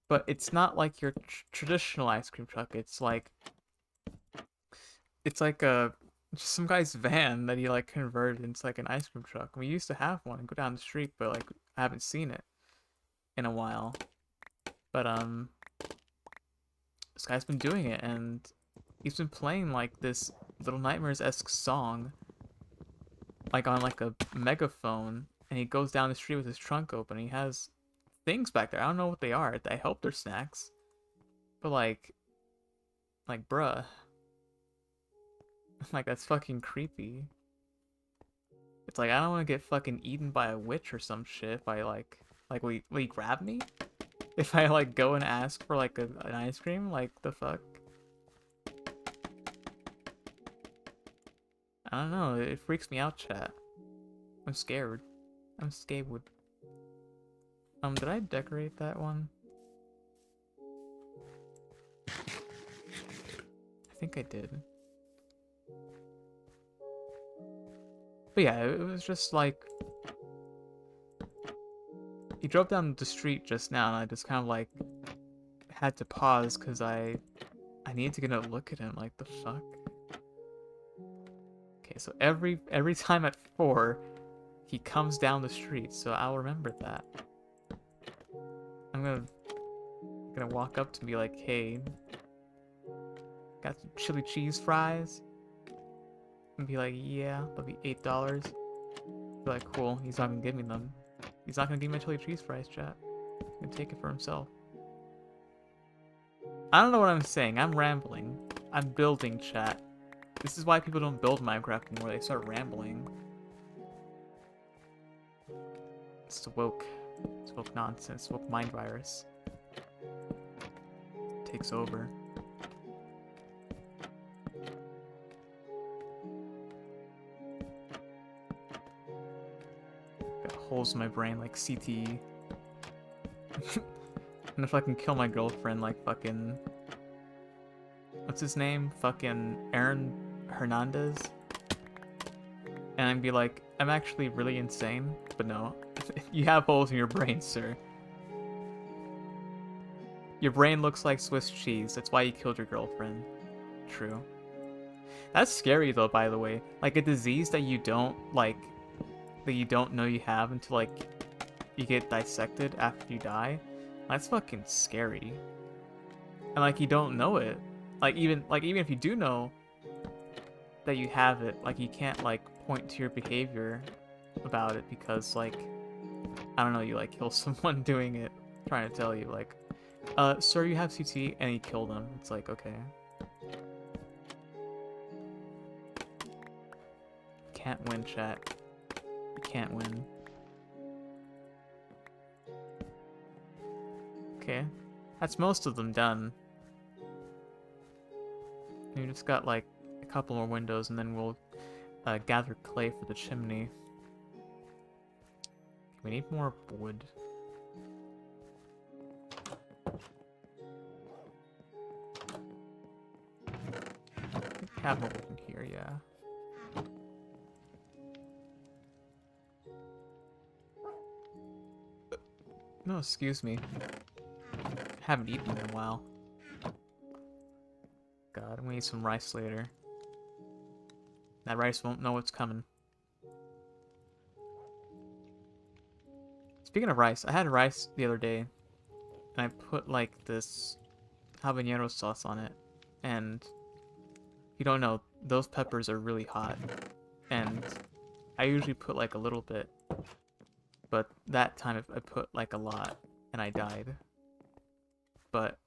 but it's not like your traditional ice cream truck. It's like a just some guy's van that he like converted into like an ice cream truck. We used to have one and go down the street, but like I haven't seen it in a while. But this guy's been doing it, and he's been playing like this Little Nightmares-esque song, like on like a megaphone, and he goes down the street with his trunk open. He has things back there. I don't know what they are. I hope they're snacks, but like bruh, like that's fucking creepy. It's like I don't want to get fucking eaten by a witch or some shit. If I like will you grab me? If I like go and ask for like an ice cream, like the fuck? I don't know. It freaks me out, chat. I'm scared. I'm scared. Did I decorate that one? I think I did. But yeah, it was just like he drove down the street just now, and I just kind of like had to pause because I needed to get a look at him. Like the fuck. Okay, so every time at 4, he comes down the street, so I'll remember that. I'm gonna walk up to me like, hey, got some chili cheese fries? And be like, yeah, that'll be $8. Be like, cool, he's not gonna give me them. He's not gonna give me my chili cheese fries, chat. He's gonna take it for himself. I don't know what I'm saying. I'm rambling. I'm building, chat. This is why people don't build Minecraft anymore. They start rambling. It's the woke nonsense, woke mind virus. Takes over. Got holes in my brain like CTE. And if I can kill my girlfriend like fucking... What's his name? Fucking Aaron Hernandez? And I'd be like, I'm actually really insane, but no. You have holes in your brain, sir. Your brain looks like Swiss cheese. That's why you killed your girlfriend. True. That's scary though, by the way. Like a disease that you don't know you have until like you get dissected after you die. That's fucking scary. And like you don't know it. Like even if you do know that you have it, like you can't like point to your behavior about it because like I don't know, you like kill someone doing it, trying to tell you like Sir, you have CT, and he killed him. It's like, okay. Can't win, chat. You can't win. Okay. That's most of them done. We just got like a couple more windows, and then we'll gather clay for the chimney. We need more wood. Have more wood in here, yeah. No, excuse me. Haven't eaten in a while. God, I'm gonna eat some rice later. That rice won't know what's coming. Speaking of rice, I had rice the other day, and I put like this habanero sauce on it, and you don't know, those peppers are really hot, and I usually put like a little bit, but that time I put like a lot, and I died. But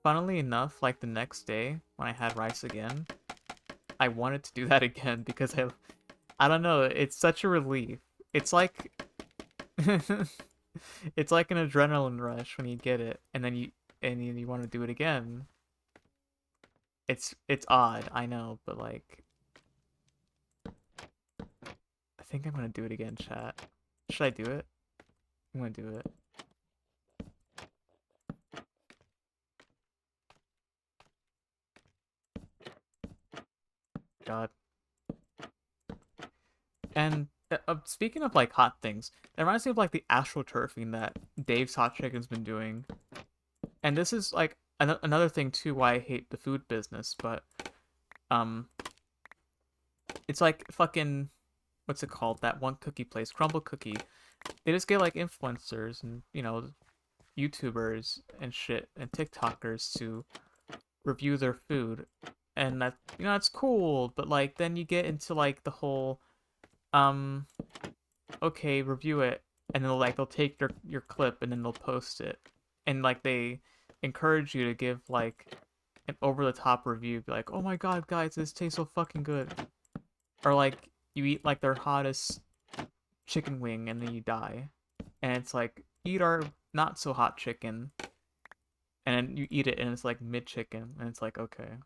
funnily enough, like the next day when I had rice again, I wanted to do that again because I don't know, it's such a relief. It's like it's like an adrenaline rush when you get it, and then you want to do it again. It's odd, I know, but like I think I'm gonna do it again, chat. Should I do it? I'm gonna do it. God. And speaking of like hot things, it reminds me of like the astroturfing that Dave's Hot Chicken's been doing. And this is like another thing too why I hate the food business, but um it's like fucking what's it called? That one cookie place, Crumble Cookie. They just get like influencers and, you know, YouTubers and shit and TikTokers to review their food. And that, you know, it's cool, but like then you get into like the whole um okay, review it, and they'll take your clip and then they'll post it. And like they encourage you to give like an over the top review, be like, "Oh my god, guys, this tastes so fucking good." Or like you eat like their hottest chicken wing and then you die. And it's like, eat our not so hot chicken, and then you eat it and it's like mid chicken, and it's like, okay.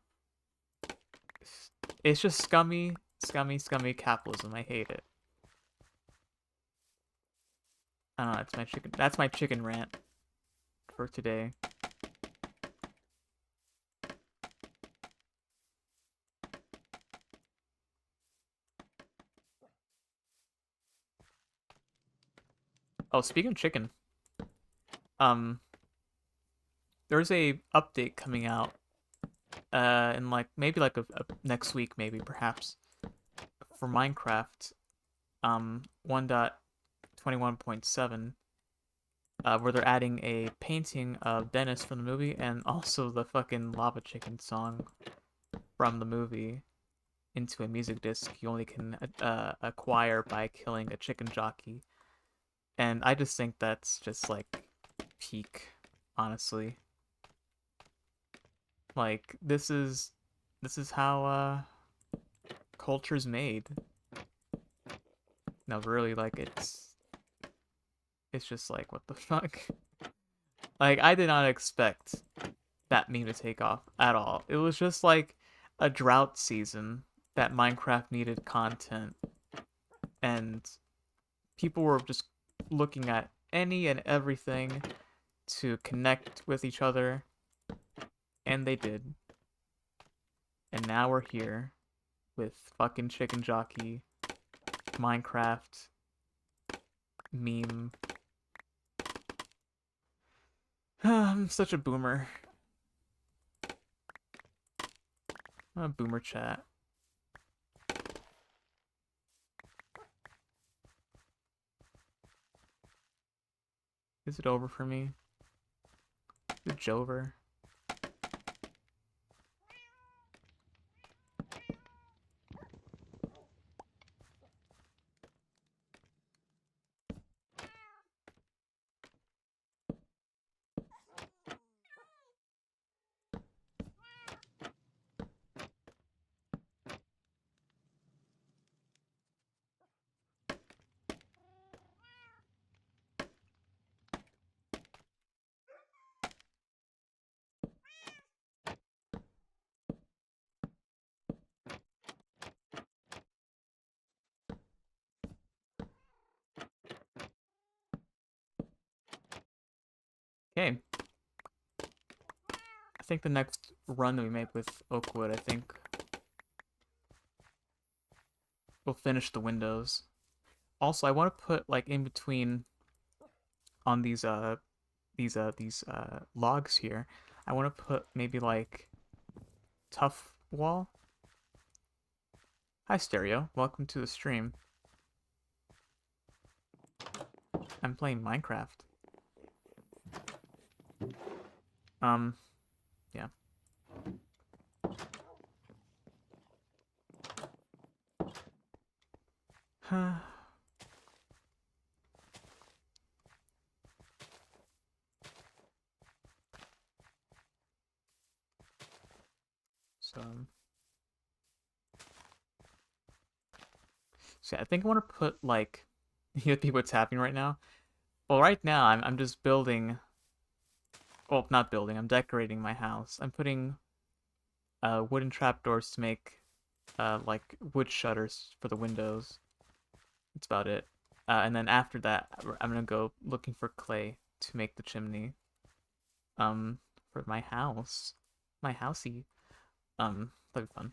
It's just scummy capitalism. I hate it. I don't know, it's my chicken. That's my chicken rant for today. Oh, speaking of chicken, um, there's a update coming out, in like maybe like a next week, maybe perhaps for Minecraft, 1.21.7, where they're adding a painting of Dennis from the movie and also the fucking lava chicken song from the movie into a music disc you only can acquire by killing a chicken jockey. And I just think that's just like peak, honestly. Like this is how culture's made. No, really, like it's just like what the fuck. Like I did not expect that meme to take off at all. It was just like a drought season that Minecraft needed content, and people were just looking at any and everything to connect with each other, and they did. And now we're here with fucking Chicken Jockey, Minecraft, meme. I'm such a boomer. I'm a boomer chat. Is it over for me? Is it Jover? think the next run that we make with Oakwood, I think we'll finish the windows. Also, I want to put like in between on these logs here. I want to put maybe like tough wall. Hi Stereo, welcome to the stream. I'm playing Minecraft. Yeah. So, I think I want to put like, you know what's happening right now? Well, right now I'm just building. Well, not building. I'm decorating my house. I'm putting wooden trapdoors to make like wood shutters for the windows. That's about it. And then after that, I'm gonna go looking for clay to make the chimney. Um, for my house, my housey. That'd be fun.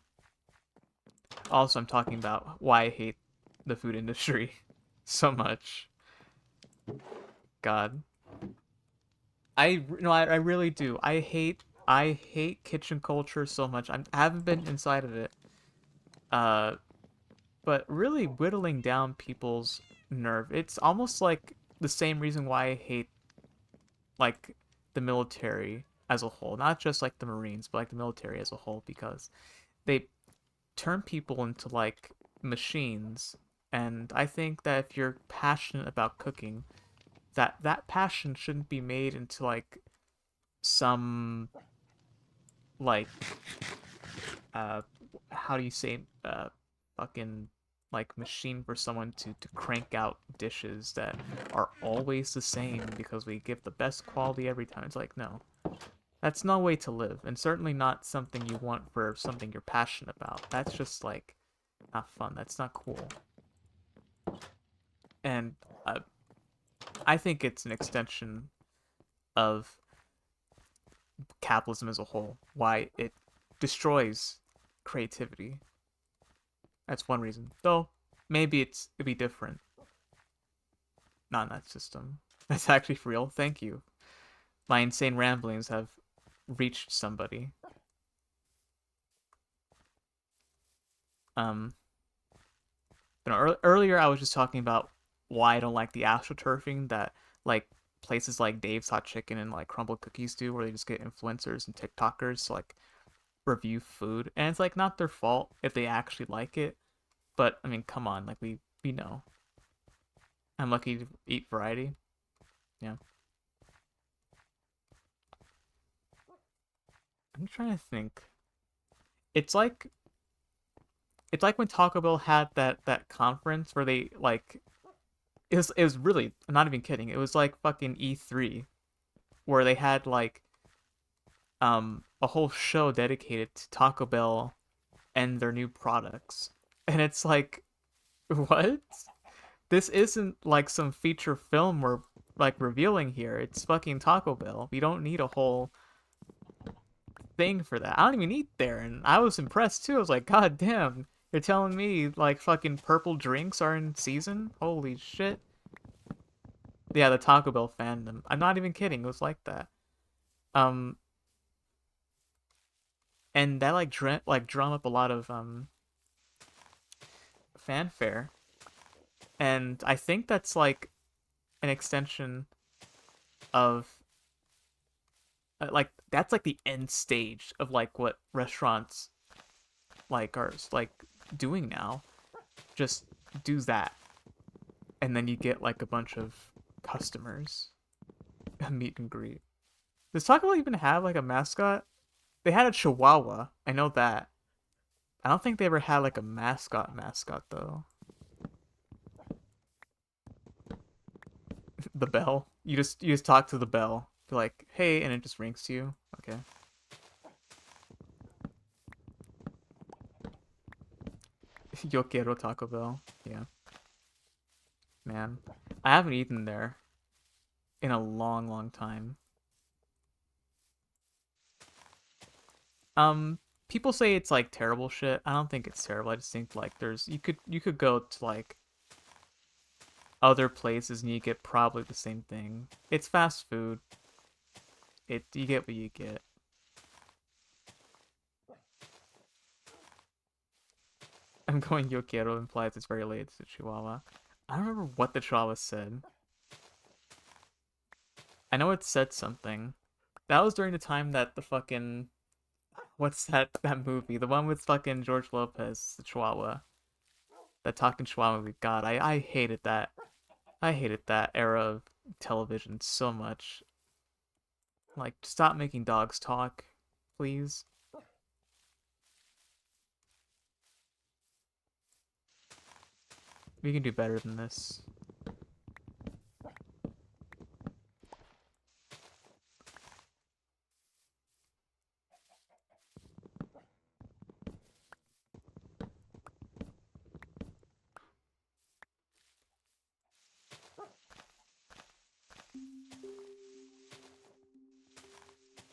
Also, I'm talking about why I hate the food industry so much. God, I really do. I hate kitchen culture so much. I haven't been inside of it. Uh, but really whittling down people's nerve. It's almost like the same reason why I hate like the military as a whole, not just like the Marines, but like the military as a whole, because they turn people into like machines. And I think that if you're passionate about cooking, that passion shouldn't be made into like some like uh how do you say fucking like machine for someone to crank out dishes that are always the same because we give the best quality every time. It's like, no, that's no way to live, and certainly not something you want for something you're passionate about. That's just like not fun. That's not cool. And uh, I think it's an extension of capitalism as a whole, why it destroys creativity. That's one reason. Though maybe it'd be different. Not in that system. That's actually for real. Thank you. My insane ramblings have reached somebody. Um, earlier I was just talking about why I don't like the astroturfing that like places like Dave's Hot Chicken and like Crumble Cookies do, where they just get influencers and TikTokers to like review food, and it's like not their fault if they actually like it. But I mean, come on, like we know. I'm lucky to eat variety. Yeah. I'm trying to think. It's like it's like when Taco Bell had that conference where they like it was really, I'm not even kidding. It was like fucking E3 where they had like a whole show dedicated to Taco Bell and their new products. And it's like, what? This isn't like some feature film we're like revealing here. It's fucking Taco Bell. We don't need a whole thing for that. I don't even eat there, and I was impressed too. I was like, God damn, you're telling me like fucking purple drinks are in season? Holy shit. Yeah, the Taco Bell fandom. I'm not even kidding. It was like that. Um, and that like drum up a lot of fanfare, and I think that's like an extension of like that's like the end stage of like what restaurants like are like doing now. Just do that, and then you get like a bunch of customers, a meet and greet. Does Taco Bell even have like a mascot? They had a Chihuahua. I know that. I don't think they ever had like a mascot though. The bell. You just talk to the bell. Be like, hey, and it just rings to you. Okay. Yo quiero Taco Bell. Yeah, man. I haven't eaten there in a long, long time. People say it's like terrible shit. I don't think it's terrible. I just think like you could go to like other places and you get probably the same thing. It's fast food. You get what you get. I'm going yo quiero implies it's very late to Chihuahua. I don't remember what the Chihuahua said. I know it said something. That was during the time that the fucking what's that movie? The one with fucking George Lopez, the Chihuahua. That talking Chihuahua movie. God, I hated that. I hated that era of television so much. Like, stop making dogs talk, please. We can do better than this.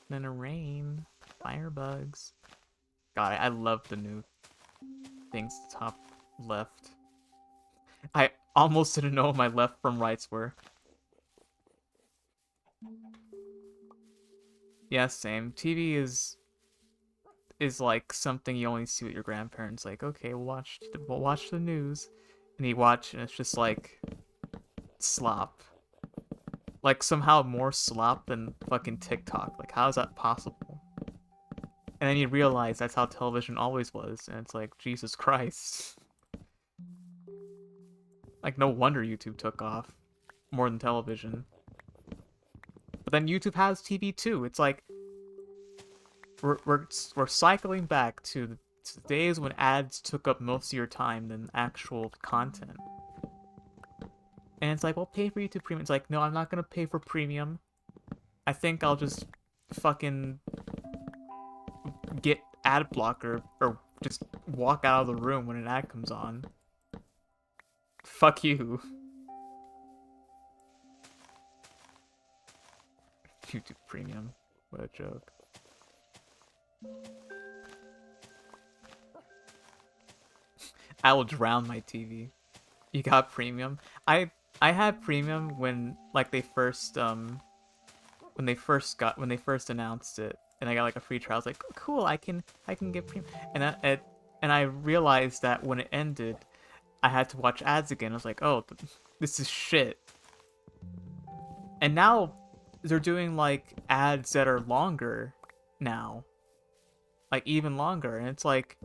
Then a rain, firebugs. God, I love the new things top left. I almost didn't know what my left from rights were. Yeah, same. TV is like something you only see with your grandparents. Like, okay, we'll watch the news, and you watch, and it's just like slop. Like somehow more slop than fucking TikTok. Like, how is that possible? And then you realize that's how television always was, and it's like, Jesus Christ. Like, no wonder YouTube took off more than television. But then YouTube has TV too. It's like we're cycling back to the days when ads took up most of your time than actual content. And it's like, well, pay for YouTube Premium. It's like, no, I'm not gonna pay for premium. I think I'll just fucking get ad blocker or just walk out of the room when an ad comes on. Fuck you. YouTube Premium. What a joke. I will drown my TV. You got premium? I had premium when like when they first announced it, and I got like a free trial. I was like, oh, cool, I can get premium. And I realized that when it ended, I had to watch ads again. I was like, oh, this is shit. And now they're doing like ads that are longer now, like even longer, and it's like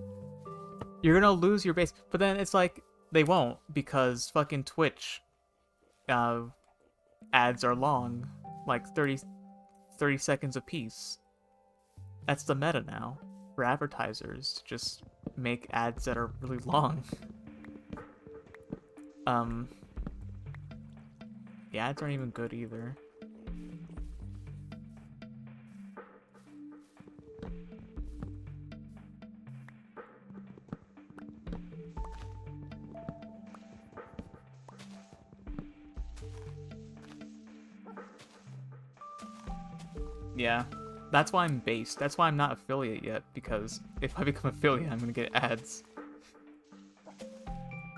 you're gonna lose your base. But then it's like they won't, because fucking Twitch ads are long, like 30 seconds a piece. That's the meta now for advertisers to just make ads that are really long. The ads aren't even good either. Yeah, that's why I'm based. That's why I'm not affiliate yet, because if I become affiliate, I'm gonna get ads.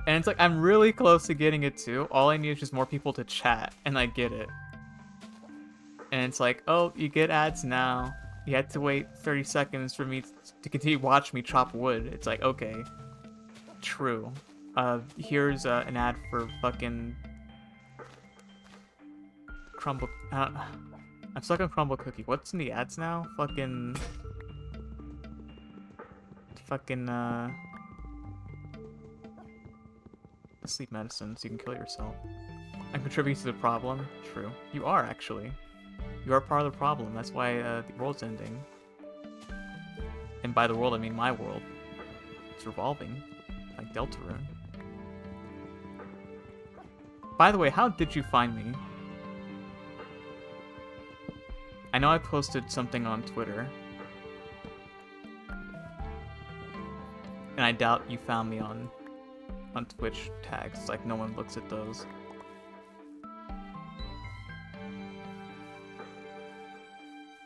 And it's like, I'm really close to getting it too. All I need is just more people to chat, and I get it. And it's like, oh, you get ads now. You had to wait 30 seconds for me to continue watch me chop wood. It's like, okay, true. Here's an ad for fucking crumble. I'm stuck on crumble cookie. What's in the ads now? Fucking sleep medicine, so you can kill yourself. I'm contributing to the problem. True. You are, actually. You are part of the problem. That's why the world's ending. And by the world, I mean my world. It's revolving. Like Deltarune. By the way, how did you find me? I know I posted something on Twitter. And I doubt you found me on Twitch tags. Like, no one looks at those.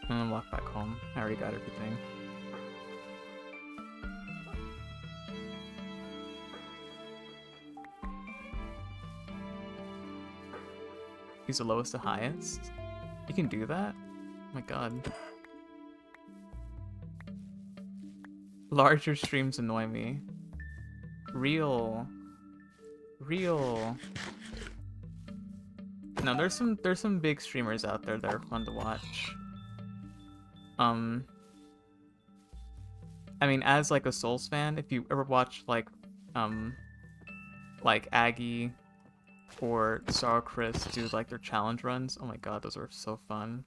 I'm gonna walk back home. I already got everything. Use the lowest to highest. You can do that? Oh my god. Larger streams annoy me. Real. Real. No, there's some big streamers out there that are fun to watch. I mean, as like a Souls fan, if you ever watch like Aggie or Sorrow Chris do like their challenge runs, oh my god, those are so fun.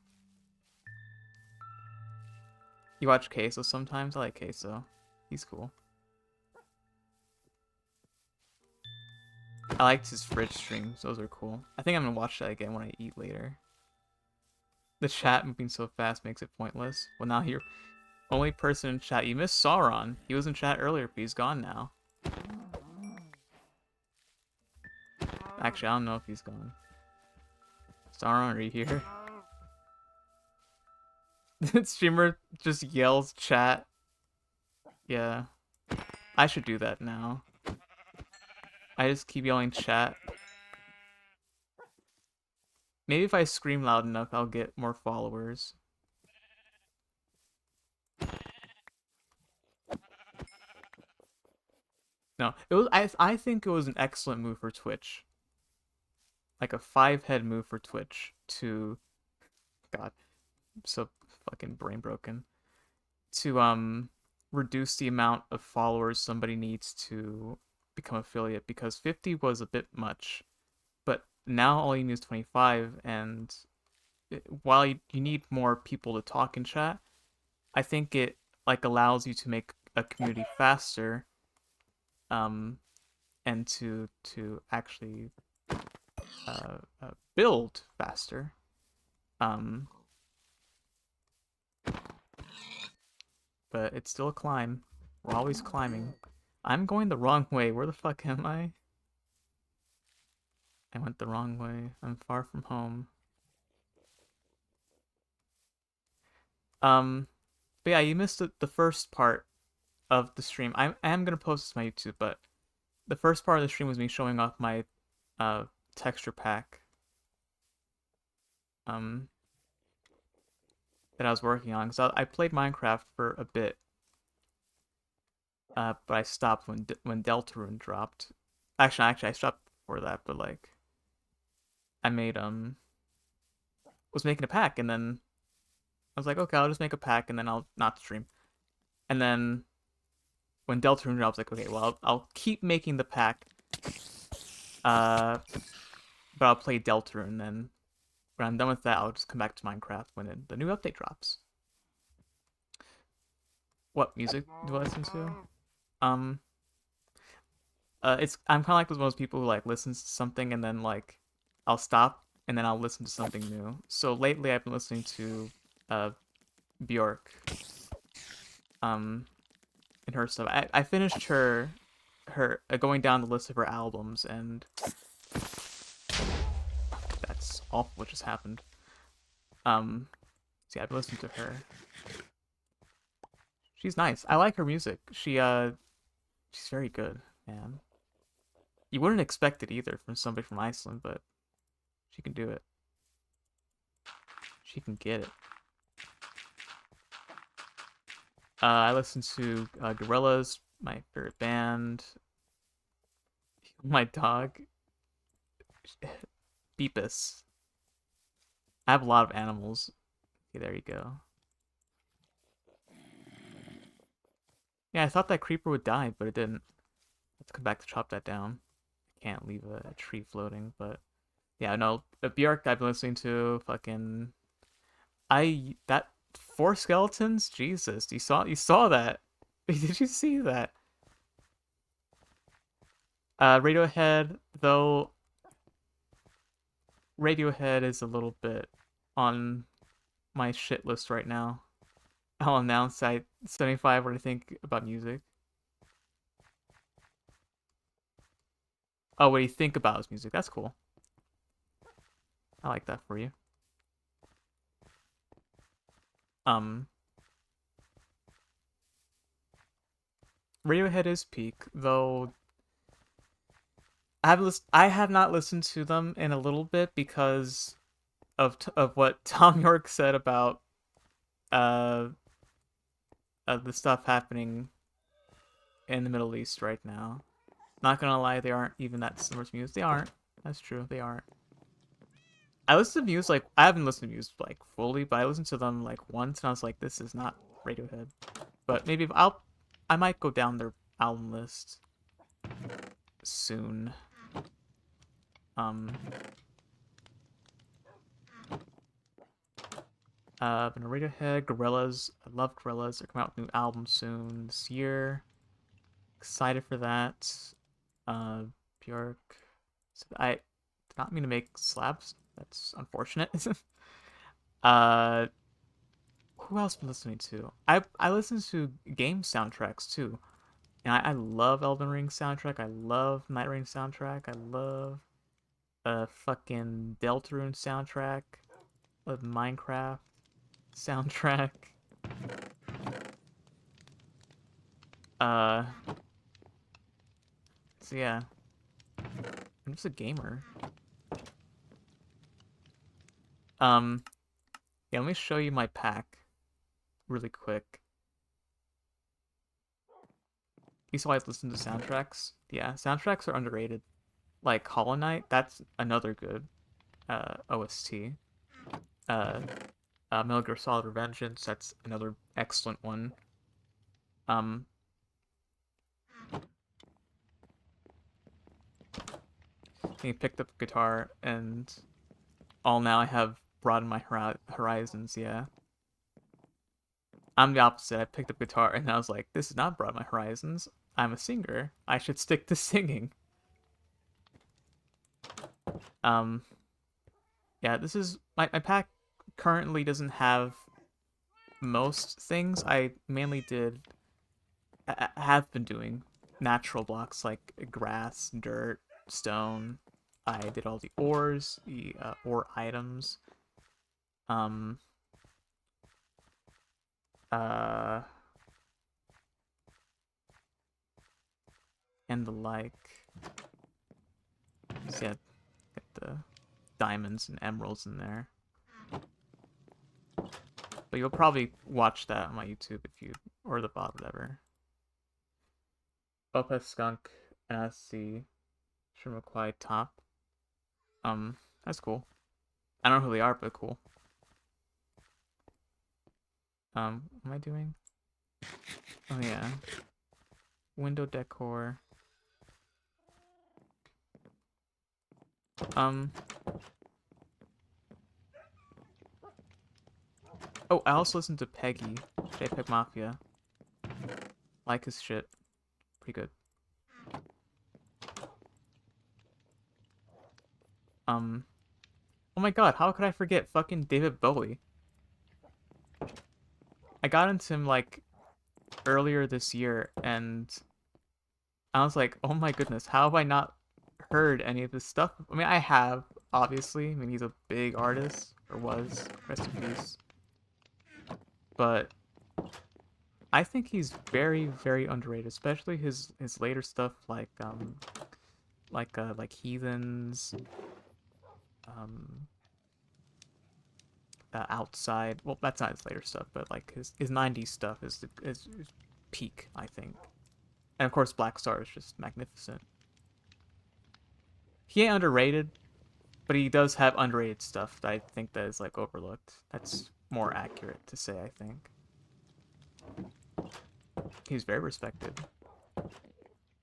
You watch Queso sometimes? I like Queso. He's cool. I liked his fridge streams. Those are cool. I think I'm gonna watch that again when I eat later. The chat moving so fast makes it pointless. Well, now you're only person in chat. You missed Sauron. He was in chat earlier, but he's gone now. Actually, I don't know if he's gone. Sauron, are you here? The streamer just yells chat. Yeah. I should do that now. I just keep yelling chat. Maybe if I scream loud enough, I'll get more followers. No, it was. I think it was an excellent move for Twitch. Like a 5-head move for Twitch to, God, I'm so fucking brain broken. To reduce the amount of followers somebody needs to become affiliate, because 50 was a bit much, but now all you need is 25, and while you need more people to talk in chat, I think it like allows you to make a community faster, and to actually build faster. But it's still a climb. We're always climbing. I'm going the wrong way. Where the fuck am I? I went the wrong way. I'm far from home. But yeah, you missed the first part of the stream. I am gonna post this to my YouTube, but the first part of the stream was me showing off my texture pack that I was working on, because I played Minecraft for a bit, but I stopped when Deltarune dropped. Actually, I stopped before that, but like I made was making a pack, and then I was like, okay, I'll just make a pack, and then I'll not stream. And then when Deltarune drops, like, okay, well, I'll keep making the pack, but I'll play Deltarune. Then when I'm done with that, I'll just come back to Minecraft when the new update drops. What music do I listen to? I'm kind of like one of those people who like listens to something and then like I'll stop and then I'll listen to something new. So lately I've been listening to Bjork, and her stuff. I finished her going down the list of her albums, and that's awful what just happened. So yeah, I've been listening to her. She's nice. I like her music. She's very good, man. You wouldn't expect it either from somebody from Iceland, but she can do it. She can get it. I listen to Gorillaz, my favorite band. My dog, Beepus. I have a lot of animals. Okay, there you go. Yeah, I thought that creeper would die, but it didn't. Let's come back to chop that down. I can't leave a tree floating, but yeah, no. The Bjork I've been listening to, fucking, that 4 skeletons. Jesus, you saw that? Did you see that? Radiohead, though. Radiohead is a little bit on my shit list right now. I'll announce at 75 what I think about music. Oh, what do you think about his music? That's cool. I like that for you. Radiohead is peak, though I have not listened to them in a little bit because of what Tom York said about uh, the stuff happening in the Middle East right now. Not gonna lie, they aren't even that similar to Muse. They aren't. That's true. They aren't. I listened to Muse like I haven't listened to Muse like fully, but I listened to them like once and I was like, this is not Radiohead. But maybe I might go down their album list soon. Um but Radiohead, Gorillaz. I love Gorillaz. They're coming out with a new album soon this year. Excited for that. Uh Bjork. I did not mean to make slabs. That's unfortunate. uh who else been listening to? I listen to game soundtracks too. And I love Elden Ring soundtrack. I love Night Rain soundtrack. I love fucking Deltarune soundtrack. Love Minecraft soundtrack. Uh so yeah. I'm just a gamer. Yeah, let me show you my pack really quick. You saw I listen to soundtracks? Yeah, soundtracks are underrated. Like Hollow Knight, that's another good OST. Uh, Metal Gear Solid Revengeance, that's another excellent one. Um, he picked up a guitar, and all now I have broadened my horizons. Yeah, I'm the opposite. I picked up guitar, and I was like, this is not broaden my horizons. I'm a singer. I should stick to singing. Um, yeah, this is my pack currently doesn't have most things. I mainly have been doing natural blocks like grass, dirt, stone. I did all the ores, the ore items, um, uh, and the like. So yeah, get the diamonds and emeralds in there. But you'll probably watch that on my YouTube if you or the bot, whatever. Opus Skunk, NSC, Shrimaquai Top. That's cool. I don't know who they are, but cool. What am I doing? Oh yeah. Window decor. Um. Oh, I also listened to Peggy, JPEG Mafia. Like his shit. Pretty good. Um. Oh my god, how could I forget fucking David Bowie? I got into him like earlier this year, and I was like, oh my goodness, how have I not heard any of this stuff? I mean, I have, obviously. I mean, he's a big artist, or was. Rest in peace. But I think he's very, very underrated, especially his later stuff like Heathens, um, Outside. Well, that's not his later stuff, but like his '90s stuff is peak, I think. And of course, Black Star is just magnificent. He ain't underrated, but he does have underrated stuff that I think that is like overlooked. That's more accurate to say, I think. He's very respected.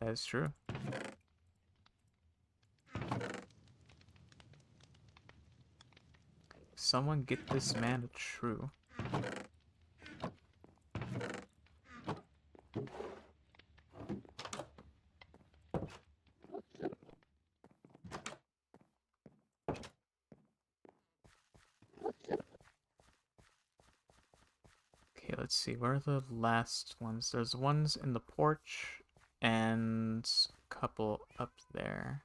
That is true. Someone get this man a true. Okay, let's see. Where are the last ones? There's ones in the porch and a couple up there.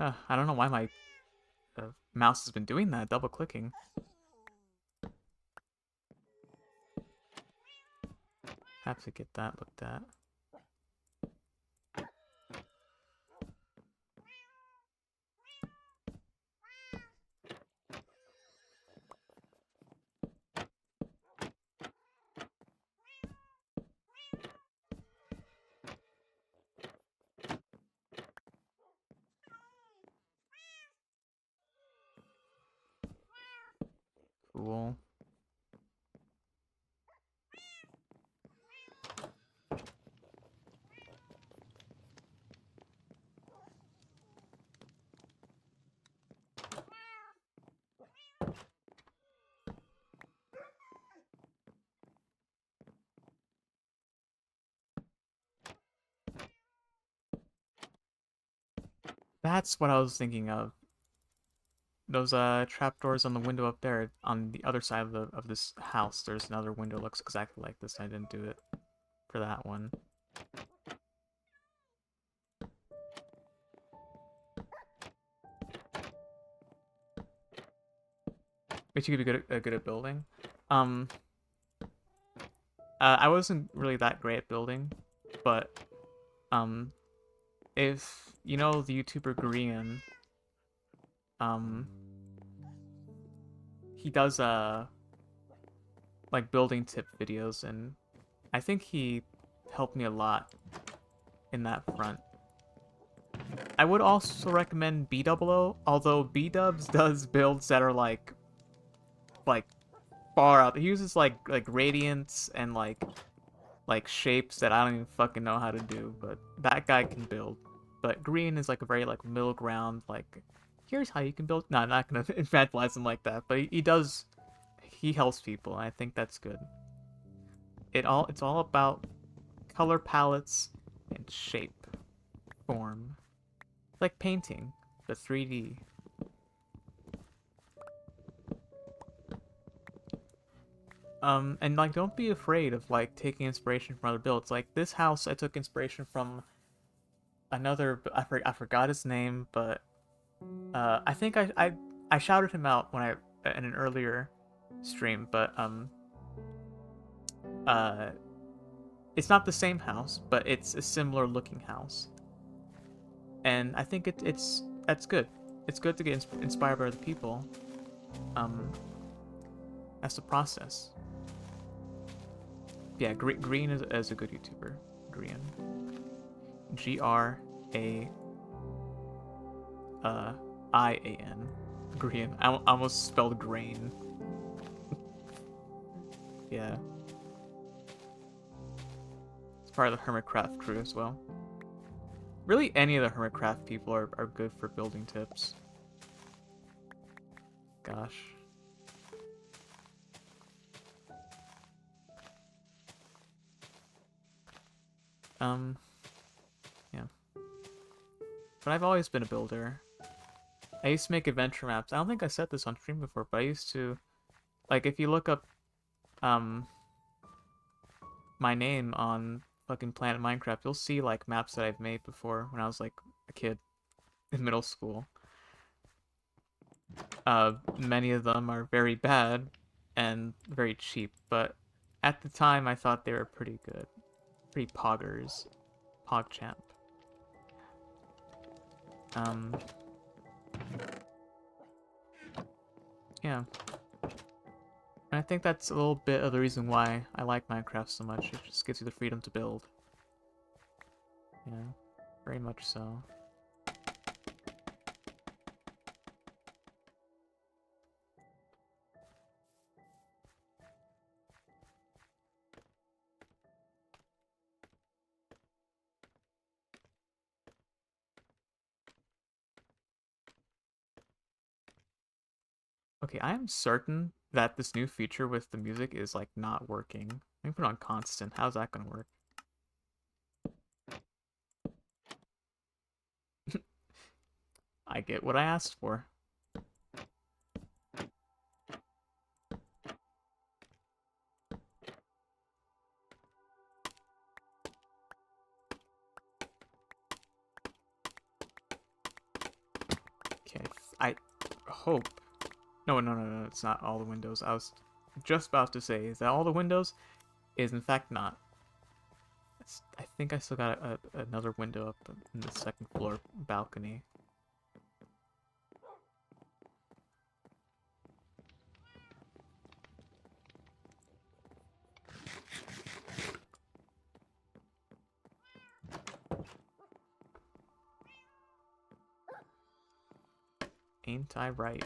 I don't know why my mouse has been doing that, double clicking. Have to get that looked at. Cool. That's what I was thinking of. Those trapdoors on the window up there on the other side of this house. There's another window that looks exactly like this. I didn't do it for that one. But you could be good at building. Um, I wasn't really that great at building, but um, if you know the YouTuber Grian, um, he does like building tip videos, and I think he helped me a lot in that front. I would also recommend B00, although B-dubs does builds that are like far out. He uses like radiants and like shapes that I don't even fucking know how to do, but that guy can build. But Green is like a very like middle ground, like here's how you can build. No, I'm not gonna infantilize him like that, but he does, he helps people, and I think that's good. It's all about color palettes and shape, form. It's like painting, the 3D. And like don't be afraid of like taking inspiration from other builds. Like this house, I took inspiration from another. I forgot his name, but I think I shouted him out when I in an earlier stream, but uh, it's not the same house, but it's a similar looking house, and I think it's that's good. It's good to get inspired by other people. Um, that's the process. Yeah, Green is a good YouTuber. Green, G-R-A I-A-N. Green. I almost spelled grain. Yeah. It's part of the Hermitcraft crew as well. Really, any of the Hermitcraft people are good for building tips. Gosh. Yeah. But I've always been a builder. I used to make adventure maps. I don't think I said this on stream before, but I used to, like, if you look up, um, my name on fucking Planet Minecraft, you'll see, like, maps that I've made before when I was, like, a kid in middle school. Many of them are very bad and very cheap, but at the time I thought they were pretty good. Pretty poggers. PogChamp. Um, yeah. And I think that's a little bit of the reason why I like Minecraft so much. It just gives you the freedom to build. Yeah, very much so. Okay, I am certain that this new feature with the music is like not working. Let me put it on constant. How's that gonna work? I get what I asked for. I hope... No, it's not all the windows. I was just about to say, is that all the windows? Is in fact not. I think I still got another window up in the second floor balcony. Ain't I right?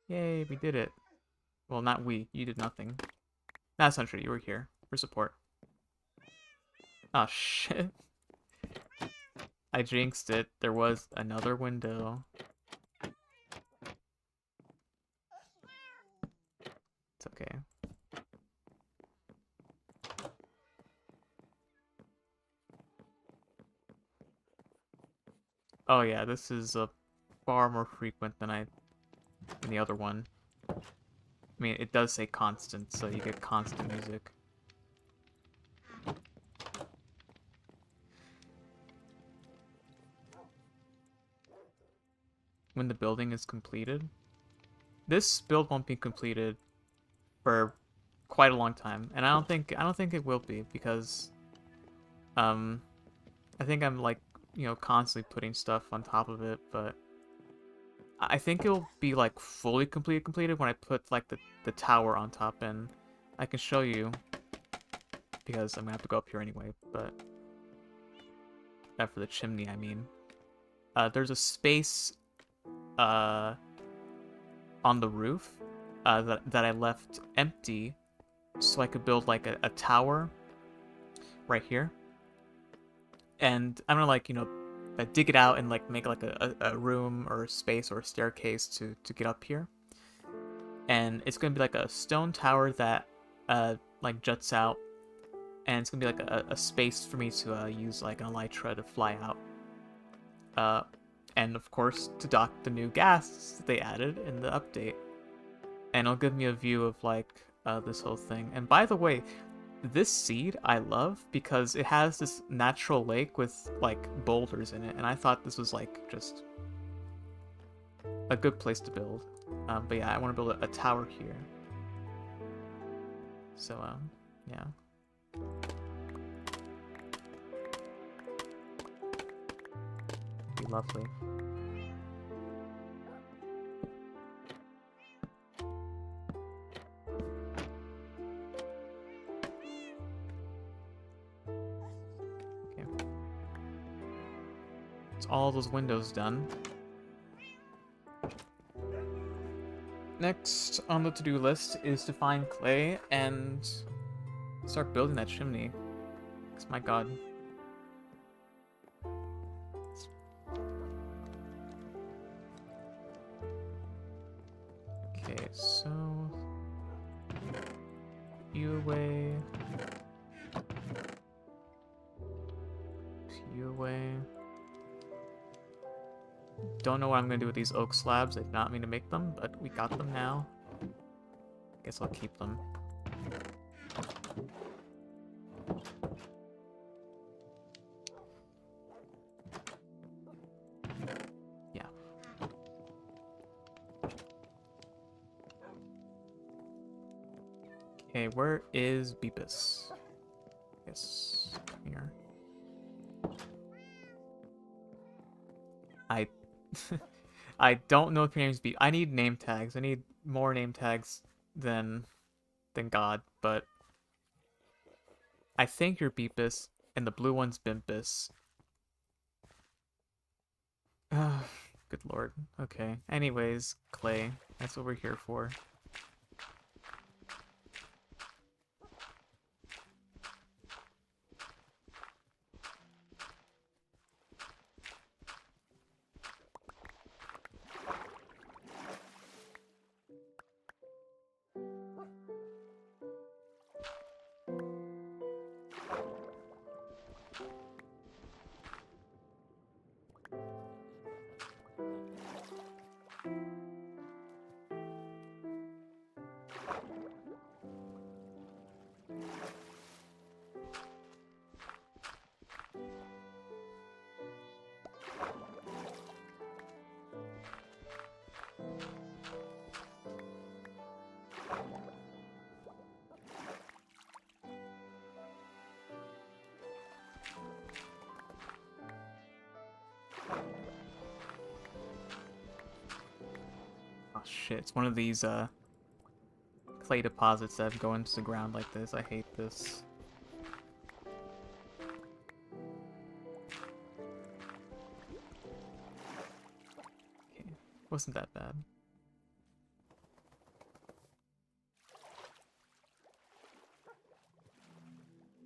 Yay, we did it. Well, not we. You did nothing. That's not true. You were here for support. Oh, shit. I jinxed it. There was another window. It's okay. Oh yeah, this is far more frequent than the other one. I mean, it does say constant, so you get constant music. When the building is completed. This build won't be completed for quite a long time, and I don't think it will be because I think I'm like, constantly putting stuff on top of it, but I think it'll be like fully completed when I put like the tower on top, and I can show you because I'm gonna have to go up here anyway, but for the chimney, I mean. There's a space on the roof that I left empty so I could build like a tower right here. And I'm gonna like, dig it out and like make like a room or a space or a staircase to get up here. And it's gonna be like a stone tower that like juts out, and it's gonna be like a space for me to use like an elytra to fly out. And of course to dock the new gas that they added in the update. And it'll give me a view of like this whole thing. And by the way, this seed I love because it has this natural lake with like boulders in it, and I thought this was like just a good place to build. But yeah, I want to build a tower here. So yeah. Be lovely. All those windows done. Next on the to-do list is to find clay and start building that chimney. Because my god. Okay, so you away. You away. Don't know what I'm gonna do with these oak slabs. I did not mean to make them, but we got them now. Guess I'll keep them. Yeah. Okay, where is Beepus? Yes, here. I don't know if your name's I need name tags. I need more name tags than God, but I think you're Beepus and the blue one's Bimpus. Good lord. Okay. Anyways, clay. That's what we're here for. shit. It's one of these clay deposits that go into the ground like this. I hate this. Okay, wasn't that bad.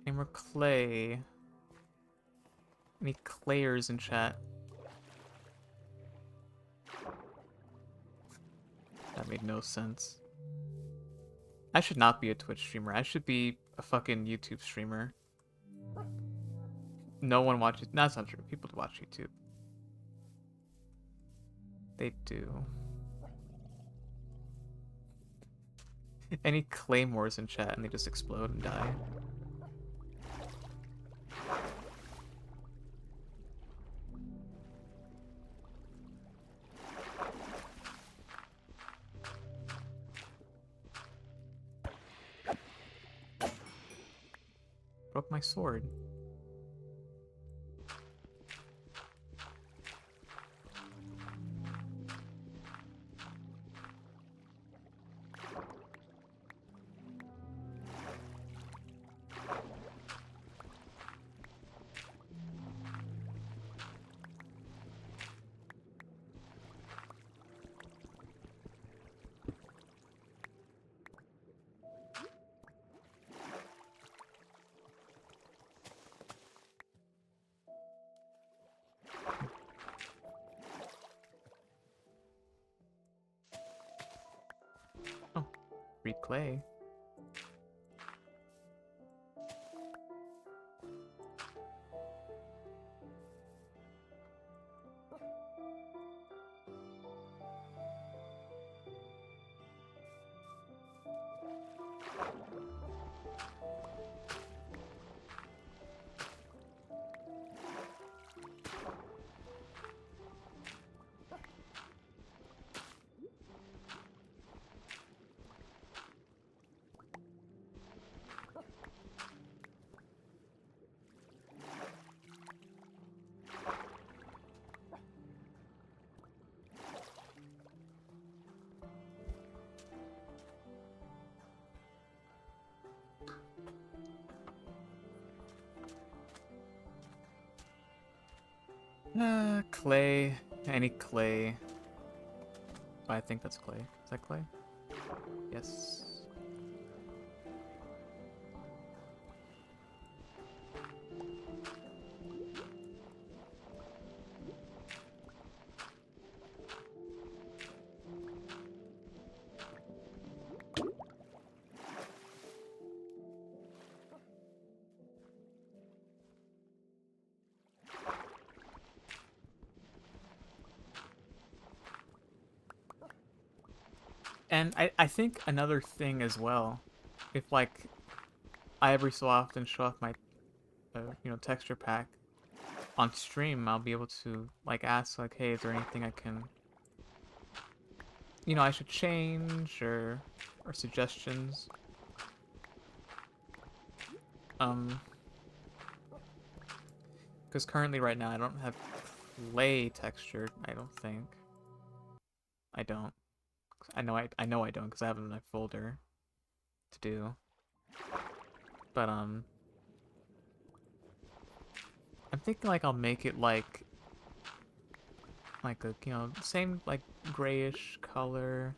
And we're clay. Any clayers in chat? That made no sense. I should not be a Twitch streamer. I should be a fucking YouTube streamer. No one watches. No, that's not true. People do watch YouTube. They do. Any claymores in chat and they just explode and die. Broke my sword. Oh, free clay. Clay. Any clay. I think that's clay. Is that clay? Yes. And I think another thing as well, if like I every so often show off my texture pack on stream, I'll be able to like ask like, hey, is there anything I can I should change or suggestions. Because currently right now I don't have clay texture, I don't think. I don't. I know I don't because I have it in my folder to do. But I'm thinking like I'll make it like a same like grayish color.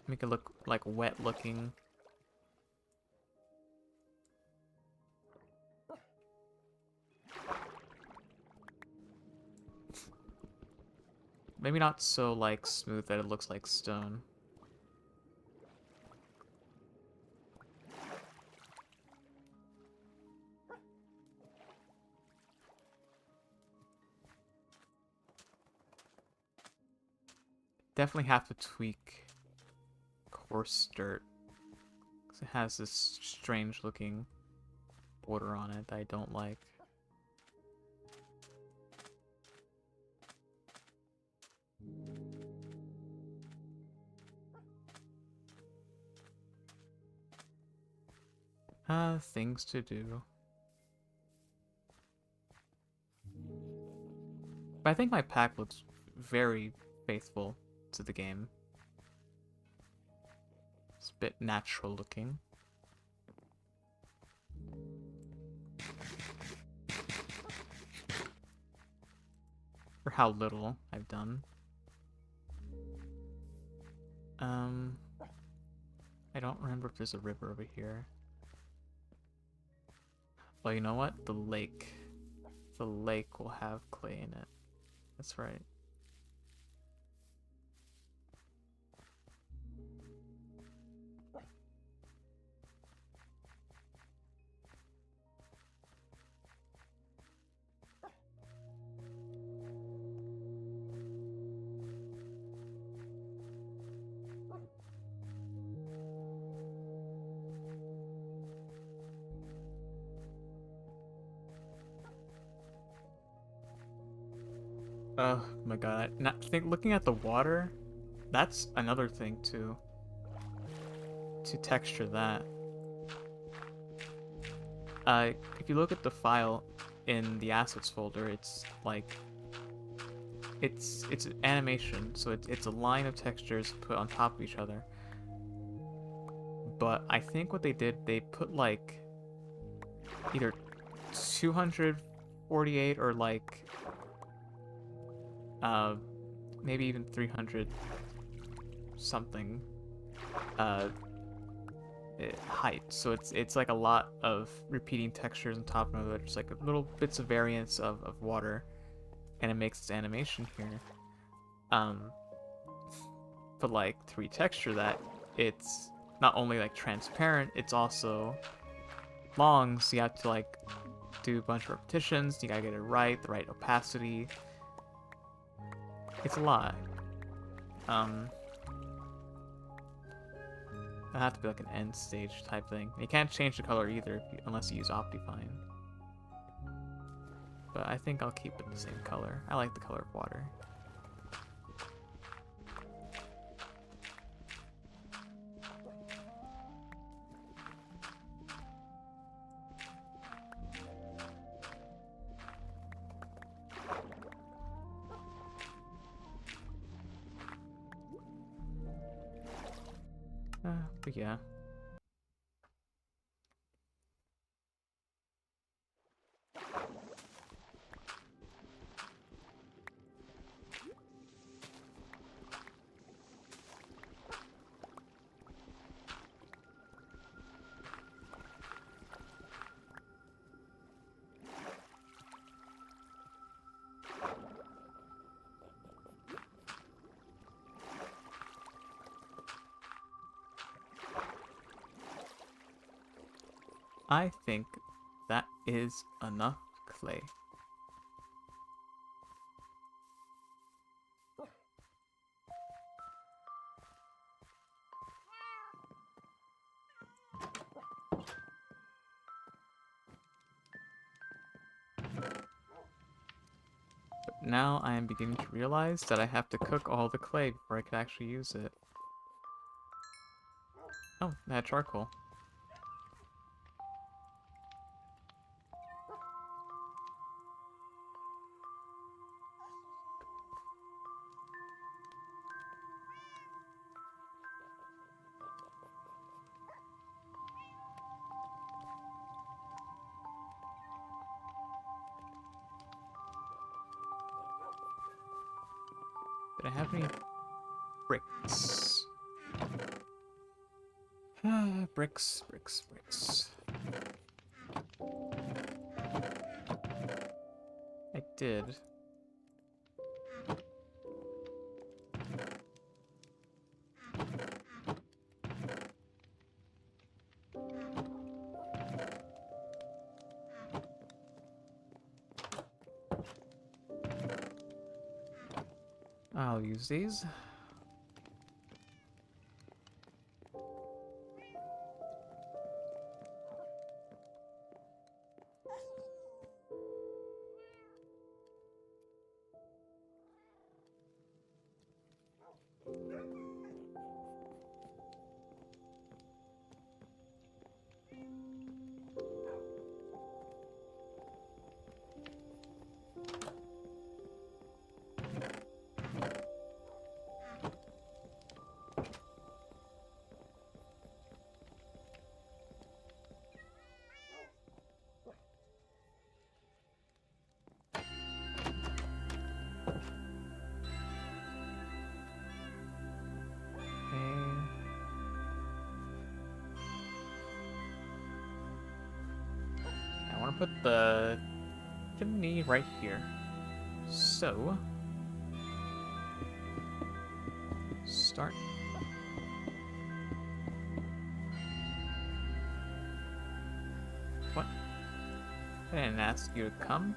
Make it look like wet looking. Maybe not so like smooth that it looks like stone. Definitely have to tweak coarse dirt. Because it has this strange looking border on it that I don't like. Things to do. But I think my pack looks very faithful to the game. It's a bit natural looking. For how little I've done. I don't remember if there's a river over here. Well, you know what? The lake. The lake will have clay in it. That's right. Oh my god. Looking at the water, that's another thing too. To texture that. If you look at the file in the assets folder, it's like it's an animation, so it's a line of textures put on top of each other. But I think what they did, they put like either 248 or like maybe even 300 something height. So it's like a lot of repeating textures on top of it, just like little bits of variance of water, and it makes this animation here. But like to retexture that, it's not only like transparent, it's also long, so you have to like do a bunch of repetitions, you gotta get it right, the right opacity. It's a lot. It'll have to be like an end stage type thing. You can't change the color either unless you use Optifine. But I think I'll keep it the same color. I like the color of water. But yeah. I think that is enough clay. But now I am beginning to realize that I have to cook all the clay before I can actually use it. Oh, I had charcoal. Did I have any bricks? Bricks, bricks, bricks. I did. I'll use these. put the chimney right here. So, start. What? I didn't ask you to come.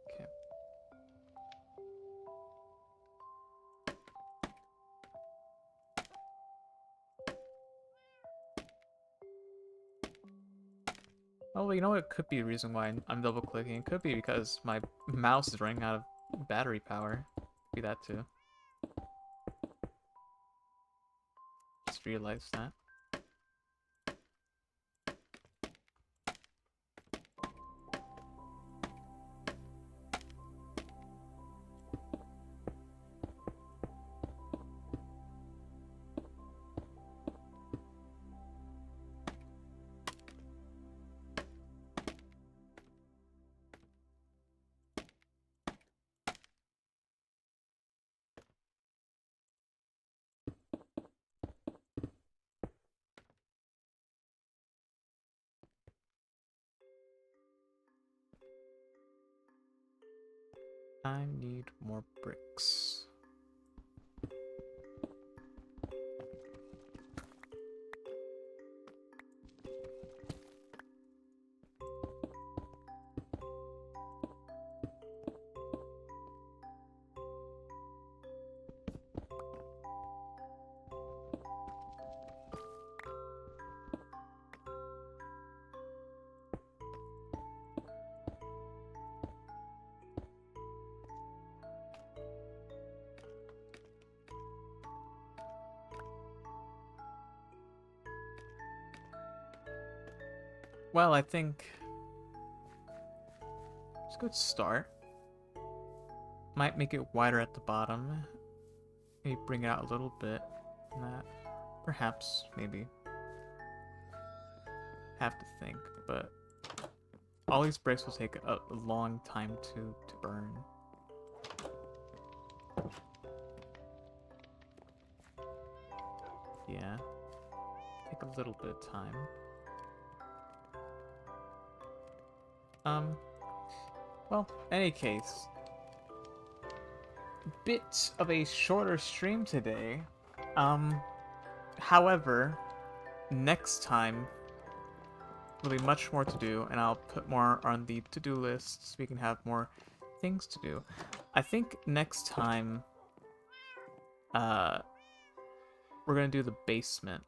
Okay. Oh, well, you know what could be a reason why I'm double clicking? It could be because my mouse is running out of battery power. Could be that too. Just realized that. I need more bricks. Well, I think it's a good start. Might make it wider at the bottom. Maybe bring it out a little bit. That perhaps, maybe. Have to think, but all these bricks will take a long time to burn. Yeah, take a little bit of time. Well, any case, bit of a shorter stream today. However, next time will be much more to do, and I'll put more on the to-do list so we can have more things to do. I think next time, we're gonna do the basement.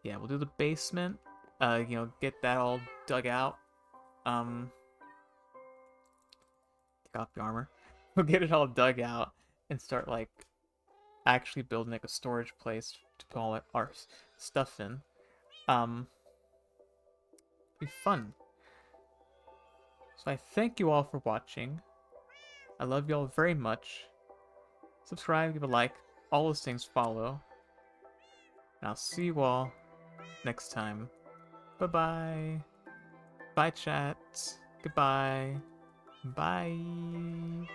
Yeah, we'll do the basement. You know, get that all dug out. Take off the armor. We'll get it all dug out and start like actually building like a storage place to put all our stuff in. Be fun. So I thank you all for watching. I love you all very much. Subscribe, give a like, all those things follow. And I'll see you all next time. Bye-bye. Bye, chat. Goodbye. Bye.